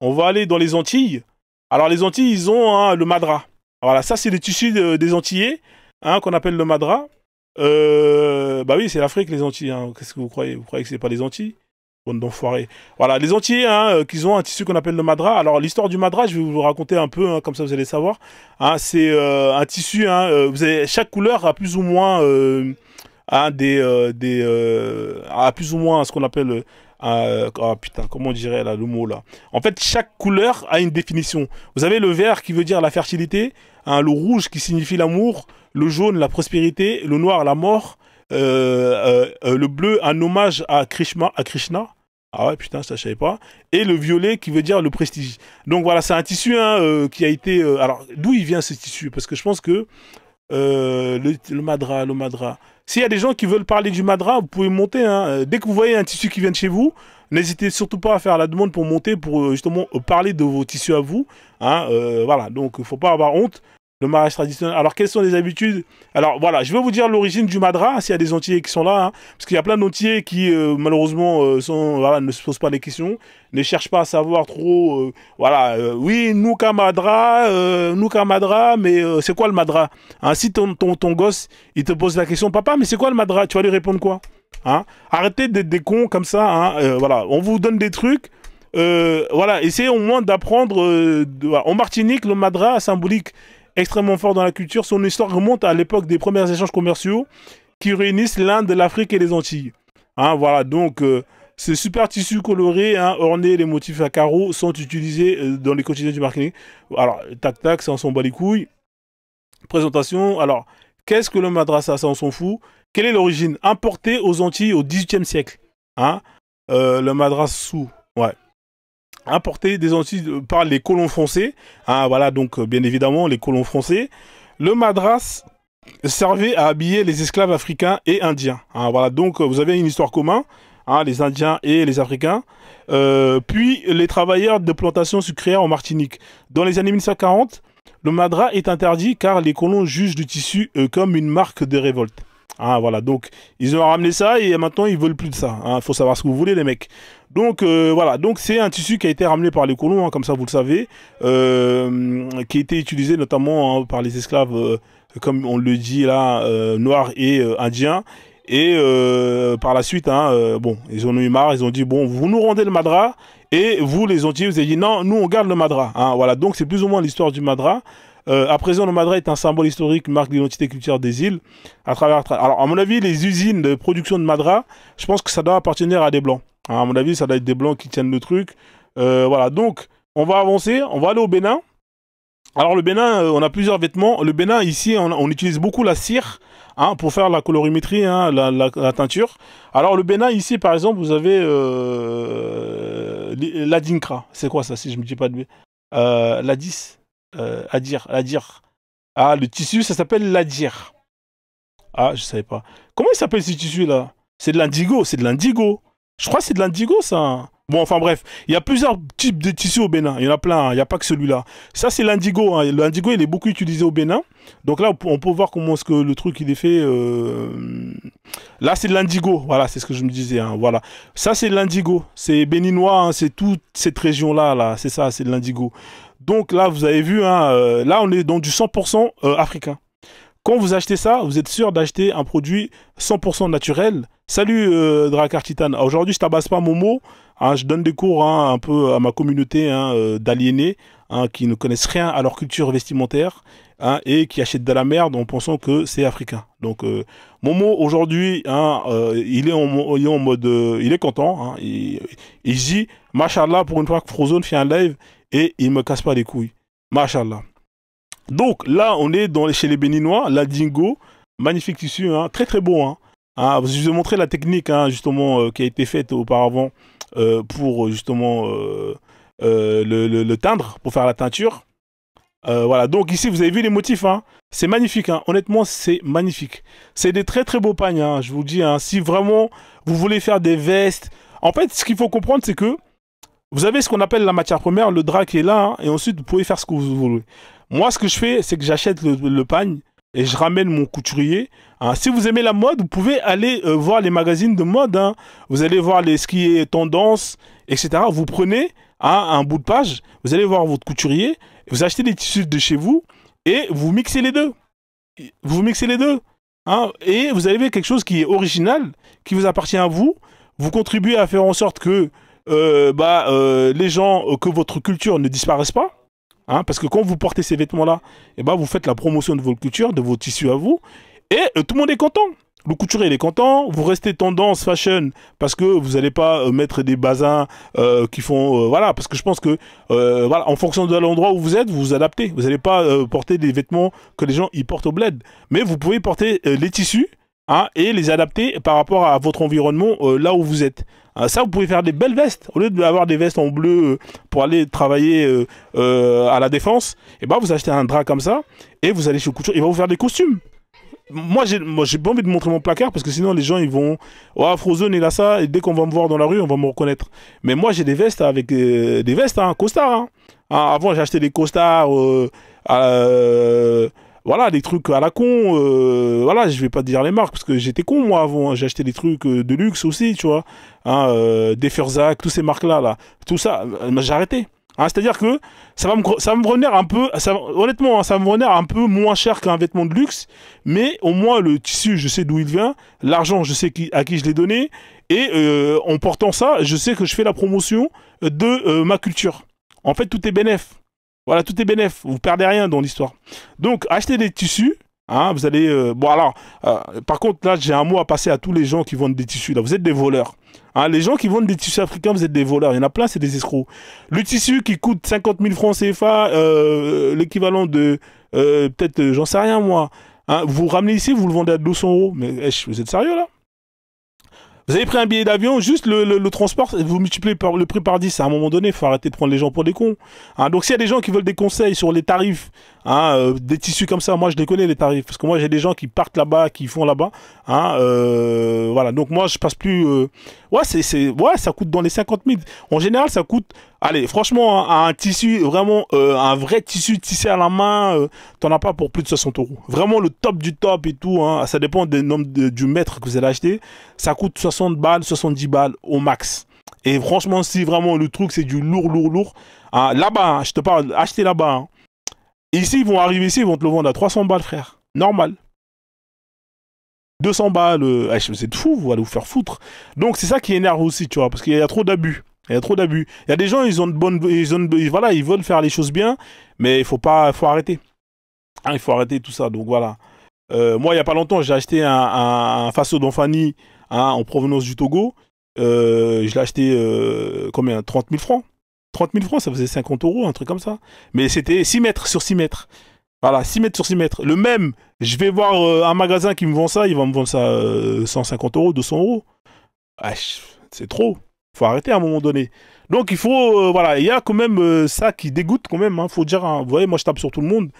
On va aller dans les Antilles. Alors les Antilles, ils ont le madras. Voilà, ça c'est le tissu des Antillais, qu'on appelle le madras. Bah oui, c'est l'Afrique, les Antilles. Qu'est-ce que vous croyez? Vous croyez que c'est pas les Antilles? Bande d'enfoirés. Voilà, les Antillais, qu'ils ont un tissu qu'on appelle le madras. Alors l'histoire du madras, je vais vous raconter un peu, comme ça vous allez savoir. C'est un tissu, vous avez, chaque couleur a plus ou moins a plus ou moins ce qu'on appelle oh putain, comment on dirait là le mot là. En fait, chaque couleur a une définition. Vous avez le vert qui veut dire la fertilité, le rouge qui signifie l'amour, le jaune la prospérité, le noir la mort, le bleu un hommage à Krishna. Ah ouais, putain, ça je savais pas. Et le violet qui veut dire le prestige. Donc voilà, c'est un tissu qui a été. Alors, d'où il vient ce tissu? Parce que je pense que le madras. S'il y a des gens qui veulent parler du madras, vous pouvez monter. Dès que vous voyez un tissu qui vient de chez vous, n'hésitez surtout pas à faire la demande pour monter, pour justement parler de vos tissus à vous. Voilà, donc il ne faut pas avoir honte. Le mariage traditionnel. Alors, quelles sont les habitudes? Alors, voilà, je vais vous dire l'origine du madras, s'il y a des Antillais qui sont là, parce qu'il y a plein d'Antillais qui, malheureusement, ne se posent pas les questions, ne cherchent pas à savoir trop, oui, nous, madras, mais c'est quoi le madras? Si ton gosse, il te pose la question, papa, mais c'est quoi le madras? Tu vas lui répondre quoi? Arrêtez d'être des cons comme ça, voilà, on vous donne des trucs, voilà, essayez au moins d'apprendre, en Martinique, le madras symbolique extrêmement fort dans la culture. Son histoire remonte à l'époque des premiers échanges commerciaux qui réunissent l'Inde, l'Afrique et les Antilles. Voilà, donc ce super tissu coloré, orné, les motifs à carreaux sont utilisés dans les quotidiens du marketing. Alors, tac tac, ça on s'en bat les couilles. Présentation, alors, qu'est-ce que le madras? Ça on s'en fout. Quelle est l'origine? Importé aux Antilles au XVIIIe siècle. Le madras sous, ouais. Importé des Antilles par les colons français. Voilà, donc bien évidemment, les colons français. Le madras servait à habiller les esclaves africains et indiens. Voilà, donc vous avez une histoire commune, les Indiens et les Africains. Puis les travailleurs de plantations sucrières en Martinique. Dans les années 1940, le madras est interdit car les colons jugent le tissu comme une marque de révolte. Voilà, donc ils ont ramené ça et maintenant ils veulent plus de ça. Faut savoir ce que vous voulez les mecs. Donc voilà, donc c'est un tissu qui a été ramené par les colons, comme ça vous le savez, qui a été utilisé notamment par les esclaves, comme on le dit là, noirs et indiens. Et par la suite, bon, ils en ont eu marre, ils ont dit bon, vous nous rendez le madras et vous les Antillais vous avez dit non, nous on garde le madras. Voilà, donc c'est plus ou moins l'histoire du madras. À présent, le madras est un symbole historique, marque l'identité culturelle des îles. Alors, à mon avis, les usines de production de madras, je pense que ça doit appartenir à des blancs. À mon avis, ça doit être des blancs qui tiennent le truc. Voilà, donc, on va avancer, on va aller au Bénin. Alors, le Bénin, on a plusieurs vêtements. Le Bénin, ici, on utilise beaucoup la cire pour faire la colorimétrie, la teinture. Alors, le Bénin, ici, par exemple, vous avez l'adinkra. C'est quoi ça, si je ne me dis pas de... l'adis Adir. Le tissu, ça s'appelle l'adir. Je savais pas. Comment il s'appelle ce tissu-là? C'est de l'indigo, Je crois que c'est de l'indigo, ça. Bon, enfin bref, il y a plusieurs types de tissus au Bénin. Il y en a plein, il n'y a pas que celui-là. Ça, c'est l'indigo. L'indigo, il est beaucoup utilisé au Bénin. Donc là, on peut voir comment est-ce que le truc, il est fait. Là, c'est de l'indigo. Voilà, c'est ce que je me disais. Voilà. Ça, c'est de l'indigo. C'est béninois, c'est toute cette région-là. Là. C'est ça, c'est de l'indigo. Donc là, vous avez vu, là, on est dans du 100% africain. Quand vous achetez ça, vous êtes sûr d'acheter un produit 100% naturel. Salut Drakkar Titan. Aujourd'hui, je tabasse pas mon mot. Je donne des cours un peu à ma communauté d'aliénés qui ne connaissent rien à leur culture vestimentaire et qui achètent de la merde en pensant que c'est africain. Donc, Momo, aujourd'hui, il est en mode... il est content. Il dit, Machallah, pour une fois que Frozone fait un live et il me casse pas les couilles. Machallah. Donc, là, on est chez les Béninois, la dingo. Magnifique tissu, très très beau. Je vous ai montré la technique, justement, qui a été faite auparavant pour, justement, le teindre, pour faire la teinture. Voilà, donc ici, vous avez vu les motifs, c'est magnifique, honnêtement, c'est magnifique. C'est des très très beaux pagnes, je vous dis, si vraiment vous voulez faire des vestes... En fait, ce qu'il faut comprendre, c'est que vous avez ce qu'on appelle la matière première, le drap qui est là, et ensuite, vous pouvez faire ce que vous voulez. Moi, ce que je fais, c'est que j'achète le pagne, et je ramène mon couturier. Si vous aimez la mode, vous pouvez aller voir les magazines de mode. Vous allez voir ce qui est tendance, etc. Vous prenez, à un bout de page, vous allez voir votre couturier, vous achetez des tissus de chez vous et vous mixez les deux. Vous mixez les deux. Hein, et vous avez quelque chose qui est original, qui vous appartient à vous. Vous contribuez à faire en sorte que les gens, que votre culture ne disparaisse pas. Hein, parce que quand vous portez ces vêtements-là, vous faites la promotion de votre culture, de vos tissus à vous. Et tout le monde est content. Le couturier il est content, vous restez tendance fashion parce que vous n'allez pas mettre des bazins qui font voilà, parce que je pense que voilà, en fonction de l'endroit où vous êtes, vous vous adaptez. Vous n'allez pas porter des vêtements que les gens ils portent au bled, mais vous pouvez porter les tissus, hein, et les adapter par rapport à votre environnement là où vous êtes. Ça, vous pouvez faire des belles vestes. Au lieu d'avoir des vestes en bleu pour aller travailler à la défense, vous achetez un drap comme ça et vous allez chez le couturier, il va vous faire des costumes. J'ai pas envie de montrer mon placard parce que sinon les gens ils vont Frozen il a ça et dès qu'on va me voir dans la rue on va me reconnaître. Mais moi j'ai des vestes avec des vestes costards. Hein. Avant j'ai acheté des costards voilà, des trucs à la con, voilà, je vais pas dire les marques parce que j'étais con moi avant, hein. J'ai acheté des trucs de luxe aussi, tu vois, hein, des Furzac, toutes ces marques là, tout ça, j'ai arrêté. Hein, c'est-à-dire que ça va me revenir un peu, honnêtement, hein, ça va me revenir un peu moins cher qu'un vêtement de luxe, mais au moins le tissu, je sais d'où il vient, l'argent, je sais à qui je l'ai donné, et en portant ça, je sais que je fais la promotion de ma culture. En fait, tout est bénef. Voilà, tout est bénef. Vous perdez rien dans l'histoire. Donc, achetez des tissus. Hein, vous allez. Bon, alors, par contre, là, j'ai un mot à passer à tous les gens qui vendent des tissus. Là, vous êtes des voleurs. Hein, les gens qui vendent des tissus africains, vous êtes des voleurs. Il y en a plein, c'est des escrocs. Le tissu qui coûte 50 000 francs CFA, l'équivalent de. Peut-être, j'en sais rien, moi. Hein, vous ramenez ici, vous le vendez à 200 euros. Mais vous êtes sérieux, là? Vous avez pris un billet d'avion, juste le transport, vous multipliez le prix par 10. À un moment donné, il faut arrêter de prendre les gens pour des cons. Hein, donc s'il y a des gens qui veulent des conseils sur les tarifs, hein, des tissus comme ça, moi je les connais les tarifs. Parce que moi j'ai des gens qui partent là-bas, qui font là-bas. Hein, voilà, donc moi je passe plus... Ouais, ouais, ça coûte dans les 50 000. En général, ça coûte... Allez, franchement, un tissu, vraiment, un vrai tissu tissé à la main, t'en as pas pour plus de 60 euros. Vraiment le top du top et tout, hein, ça dépend des nombres du mètre que vous allez acheter. Ça coûte 60 balles, 70 balles au max. Et franchement, si vraiment le truc c'est du lourd, hein, là-bas, hein, je te parle, acheter là-bas. Hein. Ici, ils vont arriver ici, ils vont te le vendre à 300 balles, frère. Normal. 200 balles, vous êtes fous, vous allez vous faire foutre. Donc c'est ça qui énerve aussi, tu vois, parce qu'il y a trop d'abus. Il y a trop d'abus. Il y a des gens, voilà, ils veulent faire les choses bien, mais il faut arrêter. Hein, il faut arrêter tout ça. Donc voilà. Moi, il y a pas longtemps, j'ai acheté un faso d'Anfani, hein, en provenance du Togo. Je l'ai acheté combien? 30 000 francs. 30 000 francs, ça faisait 50 euros, un truc comme ça. Mais c'était 6 mètres sur 6 mètres. Voilà, 6 mètres sur 6 mètres. Le même, je vais voir un magasin qui me vend ça, il va me vendre ça 150 euros, 200 euros. Ah, c'est trop. Faut arrêter à un moment donné. Donc il faut, voilà, il y a quand même ça qui dégoûte quand même. Hein, faut dire, hein, vous voyez, moi je tape sur tout le monde.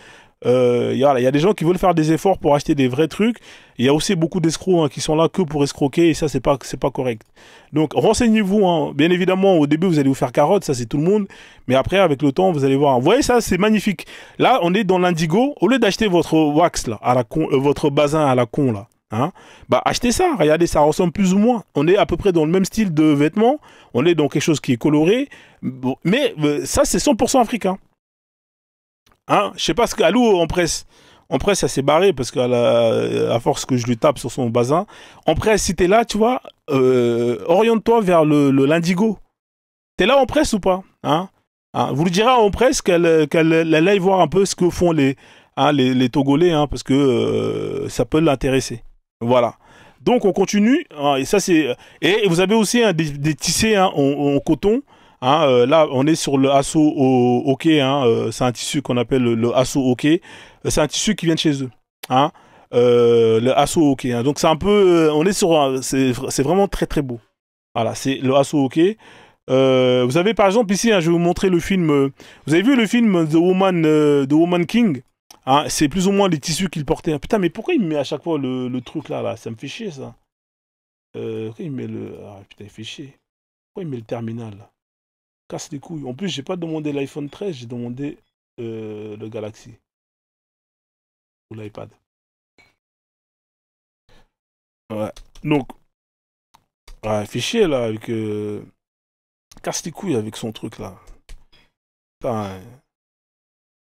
Il y a des gens qui veulent faire des efforts pour acheter des vrais trucs. Il y a aussi beaucoup d'escrocs, hein, qui sont là que pour escroquer et ça c'est pas correct. Donc renseignez-vous. Hein. Bien évidemment, au début vous allez vous faire carotte, ça c'est tout le monde. Mais après avec le temps vous allez voir. Vous voyez ça, c'est magnifique. Là on est dans l'indigo. Au lieu d'acheter votre wax là, à la con, votre bazin à la con là. Hein, achetez ça, regardez, ça ressemble plus ou moins. On est à peu près dans le même style de vêtements, on est dans quelque chose qui est coloré, mais ça c'est 100% africain. Hein, je sais pas ce qu'Alou en presse ça s'est barré parce qu'à force que je lui tape sur son bazin. En presse, si t'es là, tu vois, oriente-toi vers l'indigo. T'es là en presse ou pas? Hein, hein, vous lui direz en presse qu'elle aille voir un peu ce que font les Togolais, hein, parce que ça peut l'intéresser. Voilà. Donc on continue. Hein, et ça c'est. Et vous avez aussi hein, des tissés hein, en coton. Hein, là, on est sur le Asso OK. Hein, c'est un tissu qu'on appelle le Asso OK. C'est un tissu qui vient de chez eux. Hein, le Asso OK. Hein. Donc c'est un peu. On est sur. C'est vraiment très très beau. Voilà, c'est le Asso OK. Vous avez par exemple ici, hein, je vais vous montrer le film. Vous avez vu le film The Woman King? Hein, c'est plus ou moins les tissus qu'il portait. Putain, mais pourquoi il me met à chaque fois le truc là? Ça me fait chier ça. Pourquoi il met le. Ah putain, il fait chier. Pourquoi il met le terminal là? Casse les couilles. En plus, j'ai pas demandé l'iPhone 13, j'ai demandé le Galaxy. Ou l'iPad. Ouais. Donc, ouais, il fait chier là avec. Casse les couilles avec son truc là. Putain,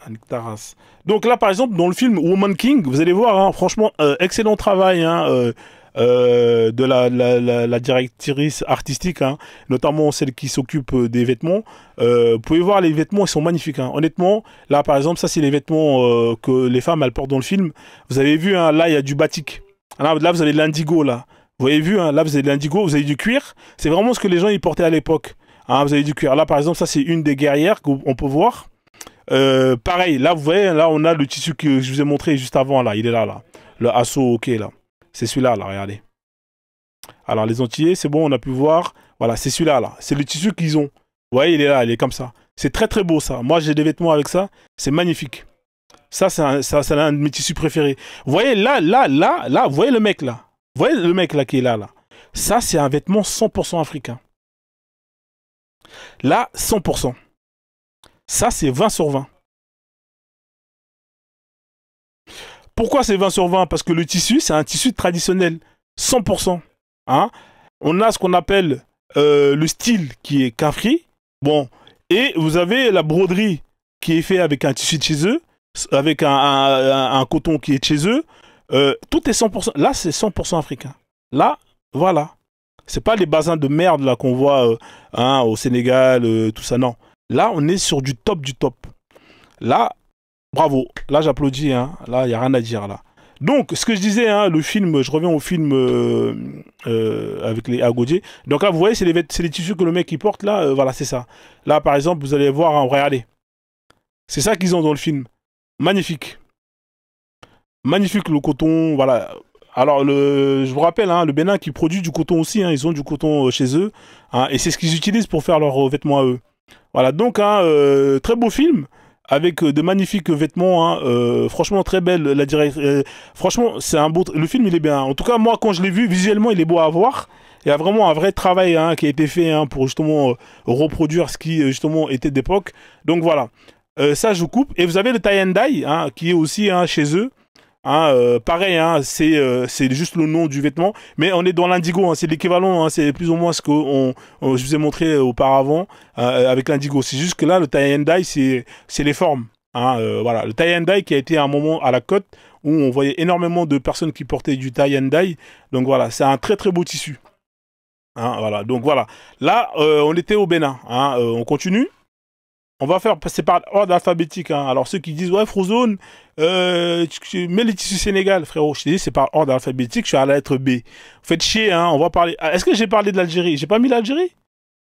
Annick Taras. Donc là, par exemple, dans le film Woman King, vous allez voir, hein, franchement, excellent travail hein, de la directrice artistique, hein, notamment celle qui s'occupe des vêtements. Vous pouvez voir, les vêtements, ils sont magnifiques. Hein. Honnêtement, là, par exemple, ça, c'est les vêtements que les femmes, elles portent dans le film. Vous avez vu, hein, là, il y a du batik. Là, vous avez de l'indigo, là. Vous avez vu, hein, là, vous avez de l'indigo, vous avez du cuir. C'est vraiment ce que les gens, ils portaient à l'époque. Hein, vous avez du cuir. Là, par exemple, ça, c'est une des guerrières qu'on peut voir. Pareil, là, vous voyez, là, on a le tissu que je vous ai montré juste avant, là. Il est là, là. Le Asso, ok, là. C'est celui-là, là, regardez. Alors, les Antillais, c'est bon, on a pu voir. Voilà, c'est celui-là, là. C'est le tissu qu'ils ont. Vous voyez, il est là, il est comme ça. C'est très, très beau, ça. Moi, j'ai des vêtements avec ça. C'est magnifique. Ça, c'est un de mes tissus préférés. Vous voyez, là, vous voyez le mec, là. Vous voyez le mec, là, qui est là, là. Ça, c'est un vêtement 100% africain. Là, 100%. Ça, c'est 20 sur 20. Pourquoi c'est 20 sur 20? Parce que le tissu, c'est un tissu traditionnel. 100%. Hein? On a ce qu'on appelle le style qui est Kafri. Bon. Et vous avez la broderie qui est faite avec un tissu de chez eux, avec un coton qui est de chez eux. Tout est 100%. Là, c'est 100% africain. Là, voilà. C'est pas les bazins de merde là qu'on voit hein, au Sénégal, tout ça. Non. Là, on est sur du top du top. Là, bravo. Là, j'applaudis. Hein. Là, il n'y a rien à dire. Là. Donc, ce que je disais, hein, le film, je reviens au film avec les Agodier. Donc là, vous voyez, c'est les tissus que le mec il porte. Là, voilà, c'est ça. Là, par exemple, vous allez voir, hein, regardez. C'est ça qu'ils ont dans le film. Magnifique. Magnifique le coton. Voilà. Alors, je vous rappelle, hein, le Bénin qui produit du coton aussi. Hein, ils ont du coton chez eux. Hein, et c'est ce qu'ils utilisent pour faire leurs vêtements à eux. Voilà, donc hein, très beau film avec de magnifiques vêtements. Hein, franchement, très belle la direction. Franchement, c'est un beau. Le film, il est bien. En tout cas, moi, quand je l'ai vu, visuellement, il est beau à voir. Il y a vraiment un vrai travail hein, qui a été fait hein, pour justement reproduire ce qui justement était d'époque. Donc voilà, ça je vous coupe. Et vous avez le tie and dye hein, qui est aussi hein, chez eux. Hein, pareil, hein, c'est juste le nom du vêtement, mais on est dans l'indigo, hein, c'est l'équivalent, hein, c'est plus ou moins ce que je vous ai montré auparavant avec l'indigo. C'est juste que là, le tie and dye, c'est les formes. Hein, voilà, le tie and dye qui a été à un moment à la côte où on voyait énormément de personnes qui portaient du tie and dye. Donc voilà, c'est un très très beau tissu. Hein, voilà, donc voilà. Là, on était au Bénin. Hein, on continue. On va faire passer par ordre alphabétique. Hein. Alors ceux qui disent ouais Frozone, mets les tissus Sénégal, frérot. Je te dis c'est par ordre alphabétique. Je suis à la lettre B. Vous faites chier. Hein. On va parler. Est-ce que j'ai parlé de l'Algérie? J'ai pas mis l'Algérie?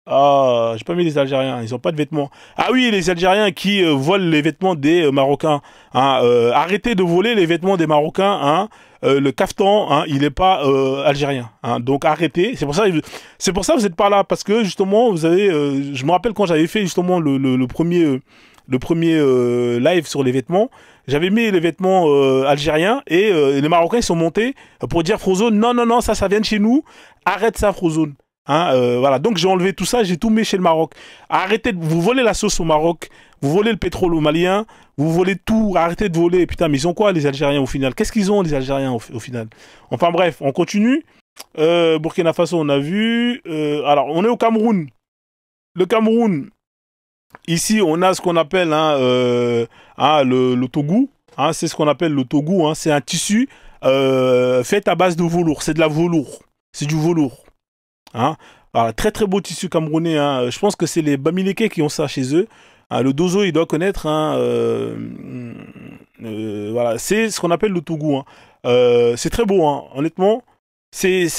Ah, j'ai pas mis les Algériens. Ils ont pas de vêtements. Ah oui, les Algériens qui volent les vêtements des Marocains. Hein. Arrêtez de voler les vêtements des Marocains. Hein. Le caftan, hein, il n'est pas algérien. Hein, donc arrêtez. C'est pour ça que vous n'êtes pas là parce que justement vous avez. Je me rappelle quand j'avais fait justement le premier live sur les vêtements. J'avais mis les vêtements algériens et les Marocains ils sont montés pour dire Frozone non non non ça vient de chez nous. Arrête ça Frozone. Hein, voilà, donc j'ai enlevé tout ça, j'ai tout mis chez le Maroc. Arrêtez, vous volez la sauce au Maroc, vous volez le pétrole au Malien, vous volez tout, arrêtez de voler. Putain, mais ils ont quoi les Algériens au final? Qu'est-ce qu'ils ont les Algériens au final? Enfin bref, on continue. Burkina Faso, on a vu. Alors, on est au Cameroun. Le Cameroun, ici, on a ce qu'on appelle hein, le togou. Hein, c'est ce qu'on appelle le togou. Hein, c'est un tissu fait à base de velours. C'est de la velours. C'est du velours. Hein, voilà, très très beau tissu camerounais. Hein. Je pense que c'est les Bamileke qui ont ça chez eux. Hein, le Dozo, il doit connaître. Hein, voilà, c'est ce qu'on appelle le Tougou. Hein. C'est très beau, hein, honnêtement.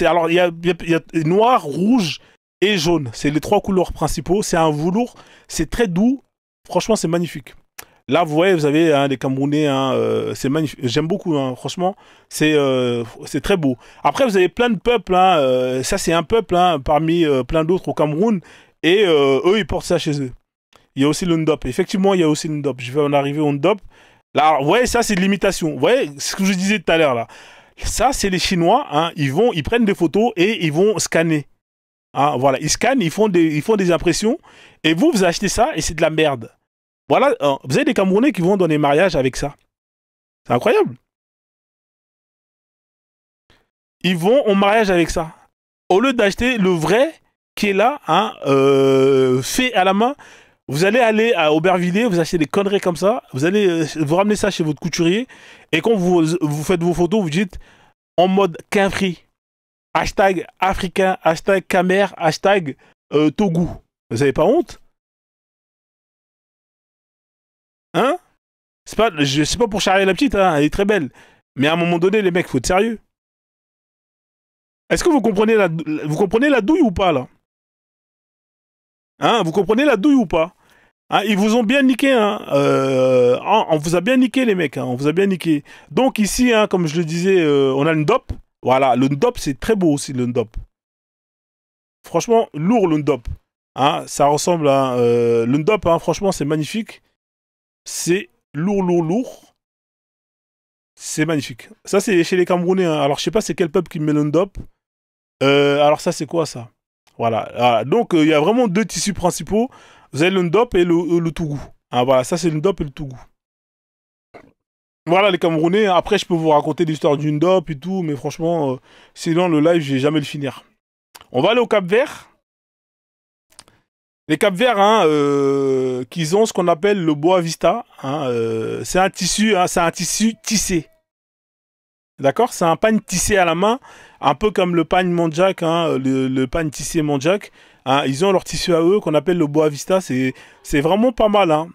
Alors il y a noir, rouge et jaune. C'est les trois couleurs principaux. C'est un velours. C'est très doux. Franchement, c'est magnifique. Là, vous voyez, vous avez hein, les Camerounais, hein, c'est magnifique. J'aime beaucoup, hein, franchement, c'est très beau. Après, vous avez plein de peuples, hein, ça c'est un peuple hein, parmi plein d'autres au Cameroun, et eux, ils portent ça chez eux. Il y a aussi le Ndop. Effectivement, il y a aussi le Ndop. Je vais en arriver au Ndop. Là, vous voyez, ça c'est de l'imitation. Vous voyez, ce que je disais tout à l'heure, là. Ça, c'est les Chinois, hein, ils prennent des photos et ils vont scanner. Hein, voilà, ils scannent, ils font des impressions, et vous achetez ça, et c'est de la merde. Voilà, vous avez des Camerounais qui vont dans des mariages avec ça. C'est incroyable. Ils vont au mariage avec ça. Au lieu d'acheter le vrai qui est là, hein, fait à la main. Vous allez aller à Aubervilliers, vous achetez des conneries comme ça, vous allez vous ramener ça chez votre couturier, et quand vous faites vos photos, vous dites en mode quinfri, hashtag africain, hashtag camer, hashtag Togo. Vous avez pas honte? Hein? C'est pas pour charrier la petite, hein, elle est très belle. Mais à un moment donné, les mecs, faut être sérieux. Est-ce que vous comprenez la douille ou pas, là? Hein, vous comprenez la douille ou pas? Hein, ils vous ont bien niqué, hein. On vous a bien niqué, les mecs, hein, on vous a bien niqué. Donc ici, hein, comme je le disais, on a le Ndop. Voilà, le Ndop, c'est très beau aussi, le Ndop. Franchement, lourd, le Ndop. Hein, ça ressemble à... le Ndop, hein, franchement, c'est magnifique. C'est lourd, lourd, lourd. C'est magnifique. Ça, c'est chez les Camerounais. Hein. Alors, je sais pas c'est quel peuple qui met le Ndop. Alors, ça, c'est quoi, ça? Voilà. Voilà. Donc, il y a vraiment deux tissus principaux. Vous avez le Ndop et le Tougou. Ah, voilà, ça, c'est le Ndop et le Tougou. Voilà, les Camerounais. Après, je peux vous raconter l'histoire du Ndop et tout. Mais franchement, sinon, le live, je vais jamais le finir. On va aller au Cap-Vert. Les Cap-Verts, hein, qu'ils ont ce qu'on appelle le Boa Vista. Hein, c'est un tissu tissé. D'accord? C'est un pagne tissé à la main, un peu comme le pagne Mandjak, hein, le pagne tissé Mandjak. Hein, ils ont leur tissu à eux qu'on appelle le Boa Vista. C'est vraiment pas mal. Hein,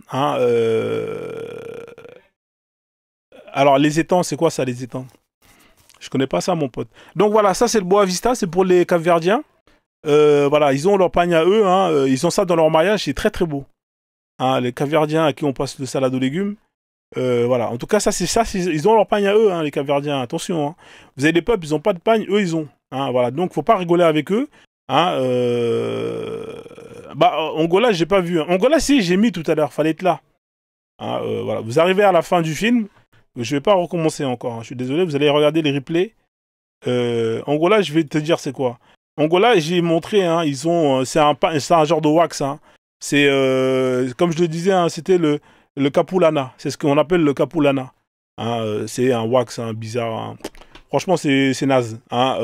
Alors, les étangs, c'est quoi ça, les étangs? Je connais pas ça, mon pote. Donc voilà, ça c'est le Boa Vista, c'est pour les Cap-Verdiens. Voilà, ils ont leur pagne à eux, hein, ils ont ça dans leur mariage, c'est très très beau. Hein, les Capverdiens à qui on passe le salade aux légumes. Voilà, en tout cas, ils ont leur pagne à eux, hein, les Capverdiens, attention. Hein. Vous avez des peuples, ils n'ont pas de pagne, eux ils ont. Hein, voilà, donc faut pas rigoler avec eux. Hein, Angola, j'ai pas vu. Hein. Angola, si, j'ai mis tout à l'heure, fallait être là. Hein, voilà, vous arrivez à la fin du film, je vais pas recommencer encore, hein, je suis désolé, vous allez regarder les replays. Angola, je vais te dire c'est quoi. Angola, j'ai montré, hein, ils ont, c'est un genre de wax. Hein. C'est, comme je le disais, hein, c'était le Capulana. C'est ce qu'on appelle le Capulana. Hein, c'est un wax hein, bizarre. Hein. Franchement, c'est naze. Hein,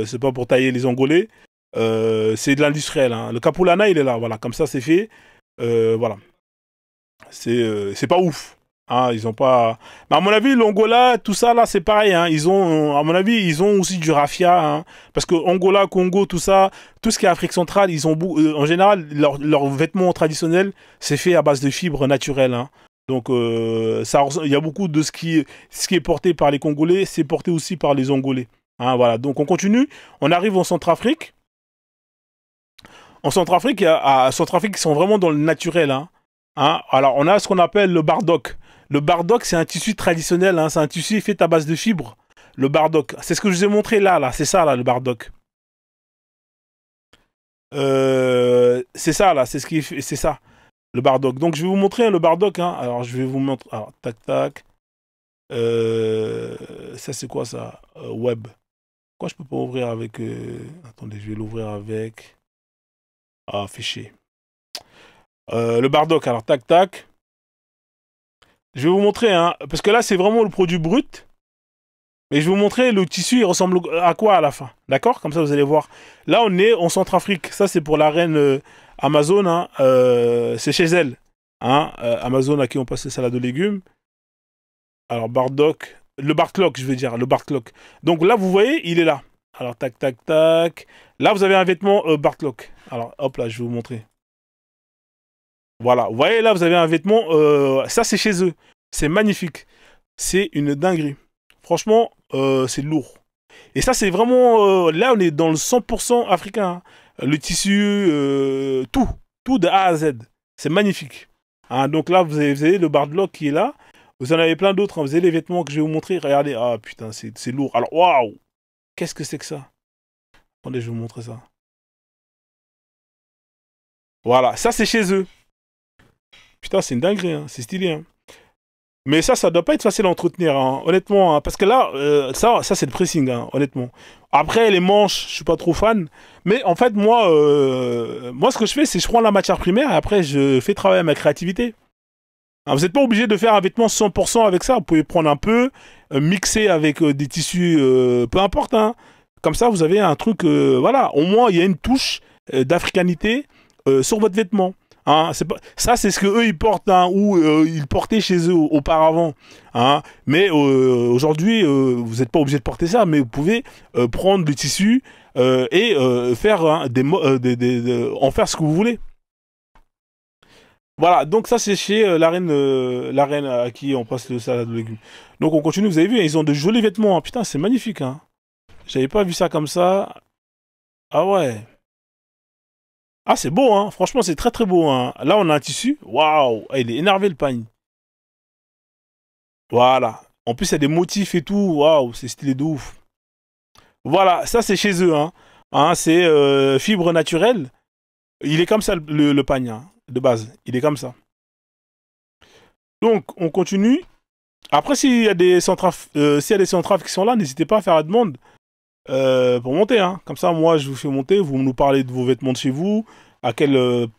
c'est pas pour tailler les Angolais. C'est de l'industriel. Hein. Le Capulana, il est là. Voilà, comme ça, c'est fait. Voilà. C'est pas ouf. Hein, ils ont pas. Mais à mon avis, l'Angola, tout ça là, c'est pareil. Hein. Ils ont, à mon avis, ils ont aussi du raffia. Hein. Parce que Angola, Congo, tout ça, tout ce qui est Afrique centrale, ils ont en général leurs vêtements traditionnels, c'est fait à base de fibres naturelles. Hein. Donc, il y a beaucoup de ce qui est porté par les Congolais, c'est porté aussi par les Angolais. Hein, voilà. Donc, on continue. On arrive en Centrafrique. En Centrafrique, ils sont vraiment dans le naturel. Hein. Hein. Alors, on a ce qu'on appelle le bardock. Le bardock, c'est un tissu traditionnel, hein, c'est un tissu fait à base de fibres. Le bardock, c'est ce que je vous ai montré là, c'est ça, là, le bardock. C'est ça, là, c'est ça, le bardock. Donc, je vais vous montrer hein, le bardock. Hein. Alors, je vais vous montrer. Alors, tac, tac. Ça, c'est quoi, ça? Web. Pourquoi je peux pas ouvrir avec... Attendez, je vais l'ouvrir avec... Ah, fichier. Le bardock, alors, tac, tac. Je vais vous montrer, hein, parce que là, c'est vraiment le produit brut. Mais je vais vous montrer le tissu, il ressemble à quoi à la fin. D'accord? Comme ça, vous allez voir. Là, on est en Centrafrique. Ça, c'est pour la reine Amazon. Hein. C'est chez elle. Hein. Amazon à qui on passe les salades de légumes. Alors, Bardock. Le Bartlock, je veux dire. Le Bartlock. Donc là, vous voyez, il est là. Alors, tac, tac, tac. Là, vous avez un vêtement Bartlock. Alors, hop là, je vais vous montrer. Voilà, vous voyez là, vous avez un vêtement, ça c'est chez eux, c'est magnifique, c'est une dinguerie. Franchement, c'est lourd. Et ça c'est vraiment, là on est dans le 100% africain, hein. Le tissu, tout de A à Z, c'est magnifique. Hein, donc là vous avez le Bartlock qui est là, vous en avez plein d'autres, hein. Vous avez les vêtements que je vais vous montrer, regardez, ah putain c'est lourd. Alors waouh, qu'est-ce que c'est que ça? Attendez, je vais vous montrer ça. Voilà, ça c'est chez eux. Putain, c'est une dinguerie, hein. C'est stylé. Hein. Mais ça doit pas être facile à entretenir, hein. Honnêtement. Hein. Parce que là, ça c'est le pressing, hein, honnêtement. Après, les manches, je suis pas trop fan. Mais en fait, moi, ce que je fais, c'est je prends la matière primaire et après, je fais travailler ma créativité. Hein, vous n'êtes pas obligé de faire un vêtement 100% avec ça. Vous pouvez prendre un peu, mixer avec des tissus, peu importe. Hein. Comme ça, vous avez un truc, voilà. Au moins, il y a une touche d'africanité sur votre vêtement. Hein, c'est pas... Ça, c'est ce que eux ils portent, hein, ou ils portaient chez eux auparavant. Hein. Mais aujourd'hui, vous n'êtes pas obligé de porter ça, mais vous pouvez prendre du tissu et faire hein, en faire ce que vous voulez. Voilà, donc ça c'est chez la reine à qui on passe le salade de légumes. Donc on continue, vous avez vu, ils ont de jolis vêtements. Hein. Putain, c'est magnifique. Hein. J'avais pas vu ça comme ça. Ah ouais. Ah, c'est beau, hein. Franchement, c'est très très beau. Hein. Là, on a un tissu. Waouh. Ah, il est énervé le pagne. Voilà. En plus, il y a des motifs et tout. Waouh, c'est stylé de ouf. Voilà, ça c'est chez eux. Hein. Hein, c'est fibre naturelle. Il est comme ça le pagne, hein, de base. Il est comme ça. Donc, on continue. Après, s'il y a des centraves qui sont là, n'hésitez pas à faire la demande pour monter. Hein. Comme ça, moi, je vous fais monter. Vous nous parlez de vos vêtements de chez vous, à quel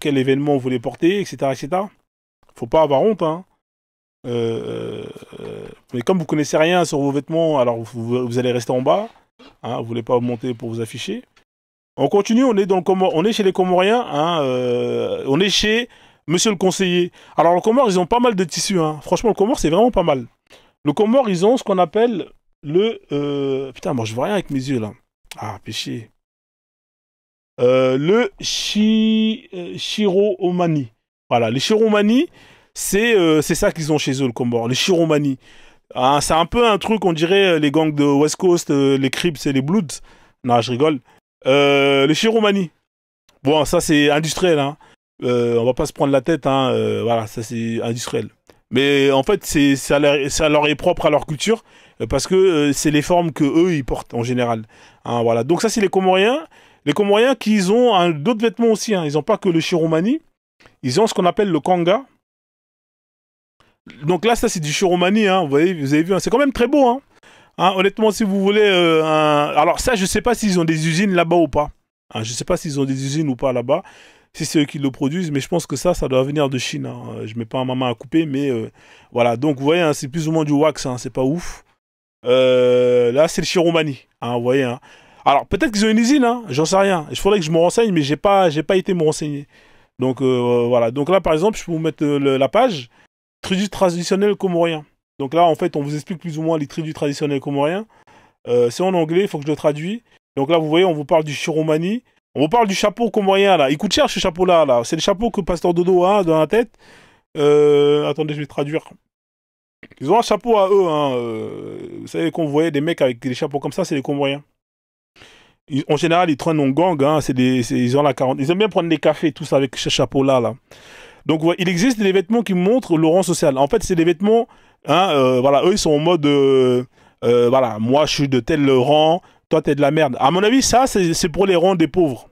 événement vous les portez, etc., etc. Faut pas avoir honte. Hein. Mais comme vous connaissez rien sur vos vêtements, alors vous allez rester en bas. Hein, vous voulez pas monter pour vous afficher. On continue, on est chez les Comoriens, hein, on est chez Monsieur le Conseiller. Alors le Comore, ils ont pas mal de tissus, hein. Franchement le Comore c'est vraiment pas mal. Le Comore, ils ont ce qu'on appelle le... Putain, moi je vois rien avec mes yeux là. Ah, péché. Le Chiromani. Voilà, les Chiromani, c'est ça qu'ils ont chez eux le Comore, les Chiromani. Ah, c'est un peu un truc, on dirait les gangs de West Coast, les Crips et les Bloods. Non, je rigole. Les Chiromani. Bon, ça c'est industriel, hein. On va pas se prendre la tête, hein. Voilà, ça c'est industriel. Mais en fait, ça leur est propre à leur culture parce que c'est les formes que eux ils portent en général. Hein, voilà. Donc ça c'est les Comoriens. Les Comoriens qui ont hein, d'autres vêtements aussi. Hein. Ils n'ont pas que le Chiromani. Ils ont ce qu'on appelle le Kanga. Donc là, ça c'est du Chiromani. Hein. Vous avez vu, hein. C'est quand même très beau. Hein. Hein, honnêtement, si vous voulez... Alors ça, je sais pas s'ils ont des usines là-bas ou pas. Hein, je sais pas s'ils ont des usines ou pas là-bas. Si c'est eux qui le produisent. Mais je pense que ça doit venir de Chine. Hein. Je mets pas ma main à couper. Mais voilà. Donc vous voyez, hein, c'est plus ou moins du wax. Hein. C'est pas ouf. Là, c'est le Chiromani. Hein, vous voyez. Hein. Alors peut-être qu'ils ont une usine. Hein. J'en sais rien. Il faudrait que je me renseigne. Mais j'ai pas été me renseigner. Donc voilà. Donc là, par exemple, je peux vous mettre la page. Tribus traditionnels comoriens. Donc là, en fait, on vous explique plus ou moins les tribus traditionnels comoriens. C'est en anglais, il faut que je le traduise. Donc là, vous voyez, on vous parle du Chiromani. On vous parle du chapeau comorien, là. Il coûte cher, ce chapeau-là. Là. C'est le chapeau que Pasteur Dodo a dans la tête. Attendez, je vais traduire. Ils ont un chapeau à eux. Hein. Vous savez, qu'on voyait des mecs avec des chapeaux comme ça, c'est les comoriens. En général, ils traînent en gang. Hein. Ils ont la 40. Ils aiment bien prendre des cafés, tous avec ce chapeau-là. Là. Donc, ouais, il existe des vêtements qui montrent le rang social. En fait, c'est des vêtements... Hein, voilà, eux, ils sont en mode... voilà, moi, je suis de tel rang, toi, t'es de la merde. À mon avis, ça, c'est pour les rangs des pauvres.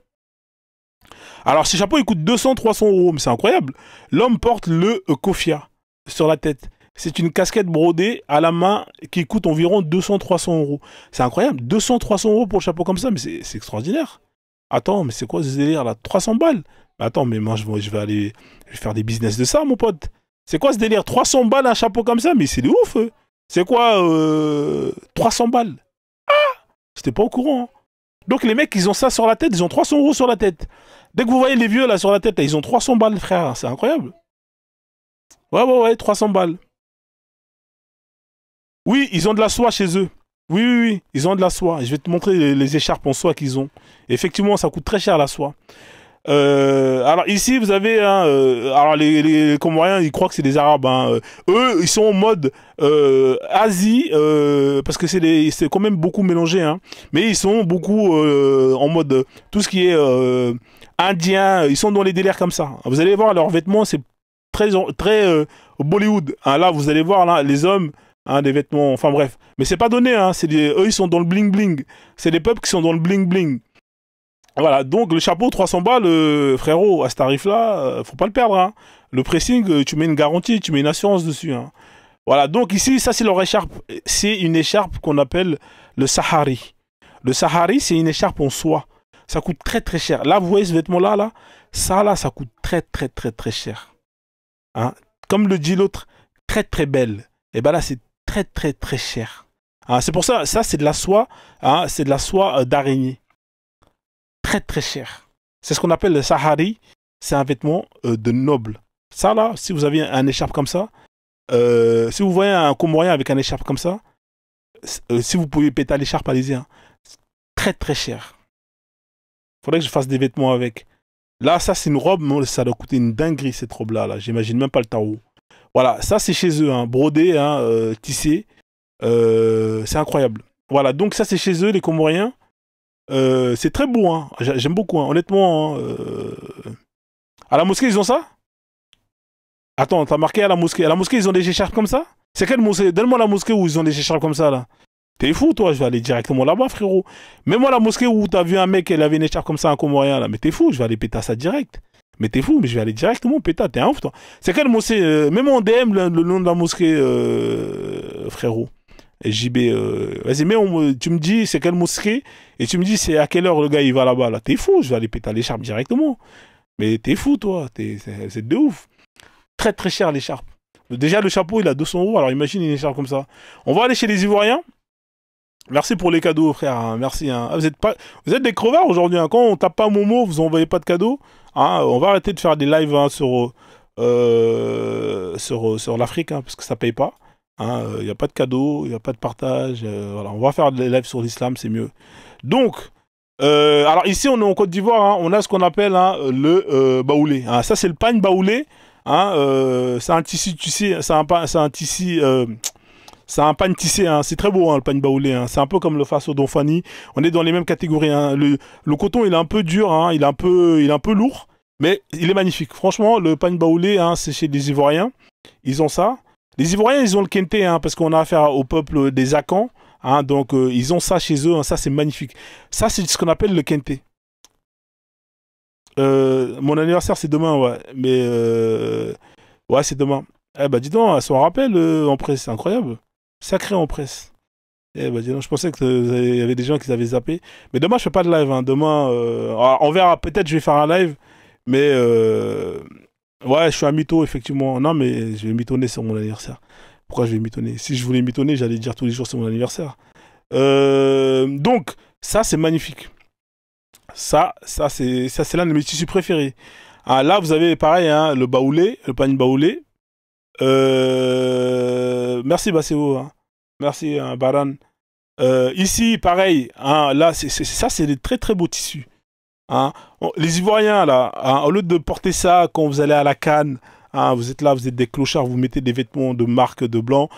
Alors, ces chapeaux, ils coûtent 200-300 euros, mais c'est incroyable. L'homme porte le kofia sur la tête. C'est une casquette brodée à la main qui coûte environ 200-300 euros. C'est incroyable, 200-300 euros pour le chapeau comme ça, mais c'est extraordinaire. Attends, mais c'est quoi ce délire là? 300 balles? Attends, mais moi, je vais faire des business de ça, mon pote. C'est quoi ce délire? 300 balles un chapeau comme ça? Mais c'est de ouf. C'est quoi 300 balles? Ah! J'étais pas au courant. Hein. Donc les mecs, ils ont ça sur la tête. Ils ont 300 euros sur la tête. Dès que vous voyez les vieux là sur la tête, là, ils ont 300 balles, frère. C'est incroyable. Ouais, 300 balles. Oui, ils ont de la soie chez eux. Oui. Ils ont de la soie. Je vais te montrer les écharpes en soie qu'ils ont. Et effectivement, ça coûte très cher la soie. Alors ici vous avez alors les Comoriens ils croient que c'est des Arabes hein. Eux ils sont en mode Asie parce que c'est quand même beaucoup mélangé hein. Mais ils sont beaucoup en mode tout ce qui est indien, ils sont dans les délires comme ça. Vous allez voir leurs vêtements c'est très Bollywood hein. Là vous allez voir là les hommes hein, des vêtements enfin bref mais c'est pas donné hein. Eux ils sont dans le bling bling, c'est des peuples qui sont dans le bling bling. Voilà, donc le chapeau 300 balles, frérot, à ce tarif-là, faut pas le perdre. Hein. Le pressing, tu mets une garantie, tu mets une assurance dessus. Hein. Voilà, donc ici, ça c'est leur écharpe. C'est une écharpe qu'on appelle le Sahari. Le Sahari, c'est une écharpe en soie. Ça coûte très très cher. Là, vous voyez ce vêtement-là, là, ça coûte très très très très cher. Hein. Comme le dit l'autre, très très belle. Et ben là, c'est très très très cher. Hein, c'est pour ça, ça c'est de la soie, hein, c'est de la soie d'araignée. Très très cher. C'est ce qu'on appelle le Sahari. c'est un vêtement de noble. Ça, là, si vous avez un écharpe comme ça, si vous voyez un Comorien avec un écharpe comme ça, si vous pouvez péter l'écharpe, allez-y. Hein. Très, très cher. Faudrait que je fasse des vêtements avec. Là, ça, c'est une robe, mais ça doit coûter une dinguerie, cette robe-là. Là. J'imagine même pas le tarot. Voilà, ça, c'est chez eux, hein, brodé, hein, tissé. C'est incroyable. Voilà, donc ça, c'est chez eux, les Comoriens. C'est très beau, hein. J'aime beaucoup, hein. Honnêtement. Hein, à la mosquée, ils ont ça? Attends, t'as marqué à la mosquée. À la mosquée, ils ont des écharpes comme ça? C'est quelle mosquée? Donne-moi la mosquée où ils ont des écharpes comme ça, là. T'es fou, toi, je vais aller directement là-bas, frérot. Mets-moi la mosquée où t'as vu un mec, il avait une écharpe comme ça, un Comorien, là. Mais t'es fou, je vais aller péter ça direct. Mais t'es fou, mais je vais aller directement péter, t'es un ouf, toi. C'est quelle mosquée? Mets-moi en DM le nom de la mosquée, frérot. Et JB, vas-y, tu me dis c'est quelle mosquée, et tu me dis c'est à quelle heure le gars il va là-bas, là. T'es fou, je vais aller péter l'écharpe directement. Mais t'es fou, toi, c'est de ouf. Très très cher l'écharpe. Déjà le chapeau il a 200 euros, alors imagine une écharpe comme ça. On va aller chez les Ivoiriens. Merci pour les cadeaux, frère. Hein. Merci. Hein. Ah, vous êtes des crevards aujourd'hui. Hein. Quand on tape pas Momo, vous envoyez pas de cadeaux. Hein. On va arrêter de faire des lives hein, sur l'Afrique, hein, parce que ça paye pas. Il hein. Y a pas de cadeaux, il y a pas de partage. Voilà. On va faire des lives sur l'islam, c'est mieux. Donc, alors ici on est en Côte d'Ivoire. Hein. On a ce qu'on appelle hein, le baoulé. Hein. Ça c'est le pagne baoulé. Hein. C'est un tissu, tu sais, c'est un tissu. C'est un pagne tissé, hein. C'est très beau hein, le pagne baoulé. Hein. C'est un peu comme le Faso d'Onfani. On est dans les mêmes catégories. Hein. Le coton, il est un peu dur, hein. Il est un peu lourd, mais il est magnifique. Franchement, le pagne baoulé, hein, c'est chez les Ivoiriens. Ils ont ça. Les Ivoiriens, ils ont le kente, hein, parce qu'on a affaire au peuple des Akans. Hein, donc, ils ont ça chez eux. Hein. Ça, c'est magnifique. Ça, c'est ce qu'on appelle le kente. Mon anniversaire, c'est demain, ouais. Mais, ouais, c'est demain. Eh ben, dis donc, elle s'en rappelle en presse. C'est incroyable. Sacré en presse. Eh ben, dis donc, je pensais qu'il y avait des gens qui avaient zappé. Mais demain, je fais pas de live. Hein. Demain, on verra. Peut-être je vais faire un live. Mais ouais, je suis un mytho, effectivement. Non, mais je vais mitonner sur mon anniversaire. Pourquoi je vais mitonner? Si je voulais mitonner, j'allais dire tous les jours sur mon anniversaire. Donc, ça, c'est magnifique. Ça c'est l'un de mes tissus préférés. Ah, là, vous avez pareil, hein, le baoulé, le pagne baoulé. Merci Basséo, hein. Merci hein, Baran. Ici, pareil, hein, là, ça, c'est des très très beaux tissus. Hein. Les Ivoiriens, là, hein, au lieu de porter ça quand vous allez à la Cannes, hein, vous êtes là, vous êtes des clochards, vous mettez des vêtements de marque de blanc,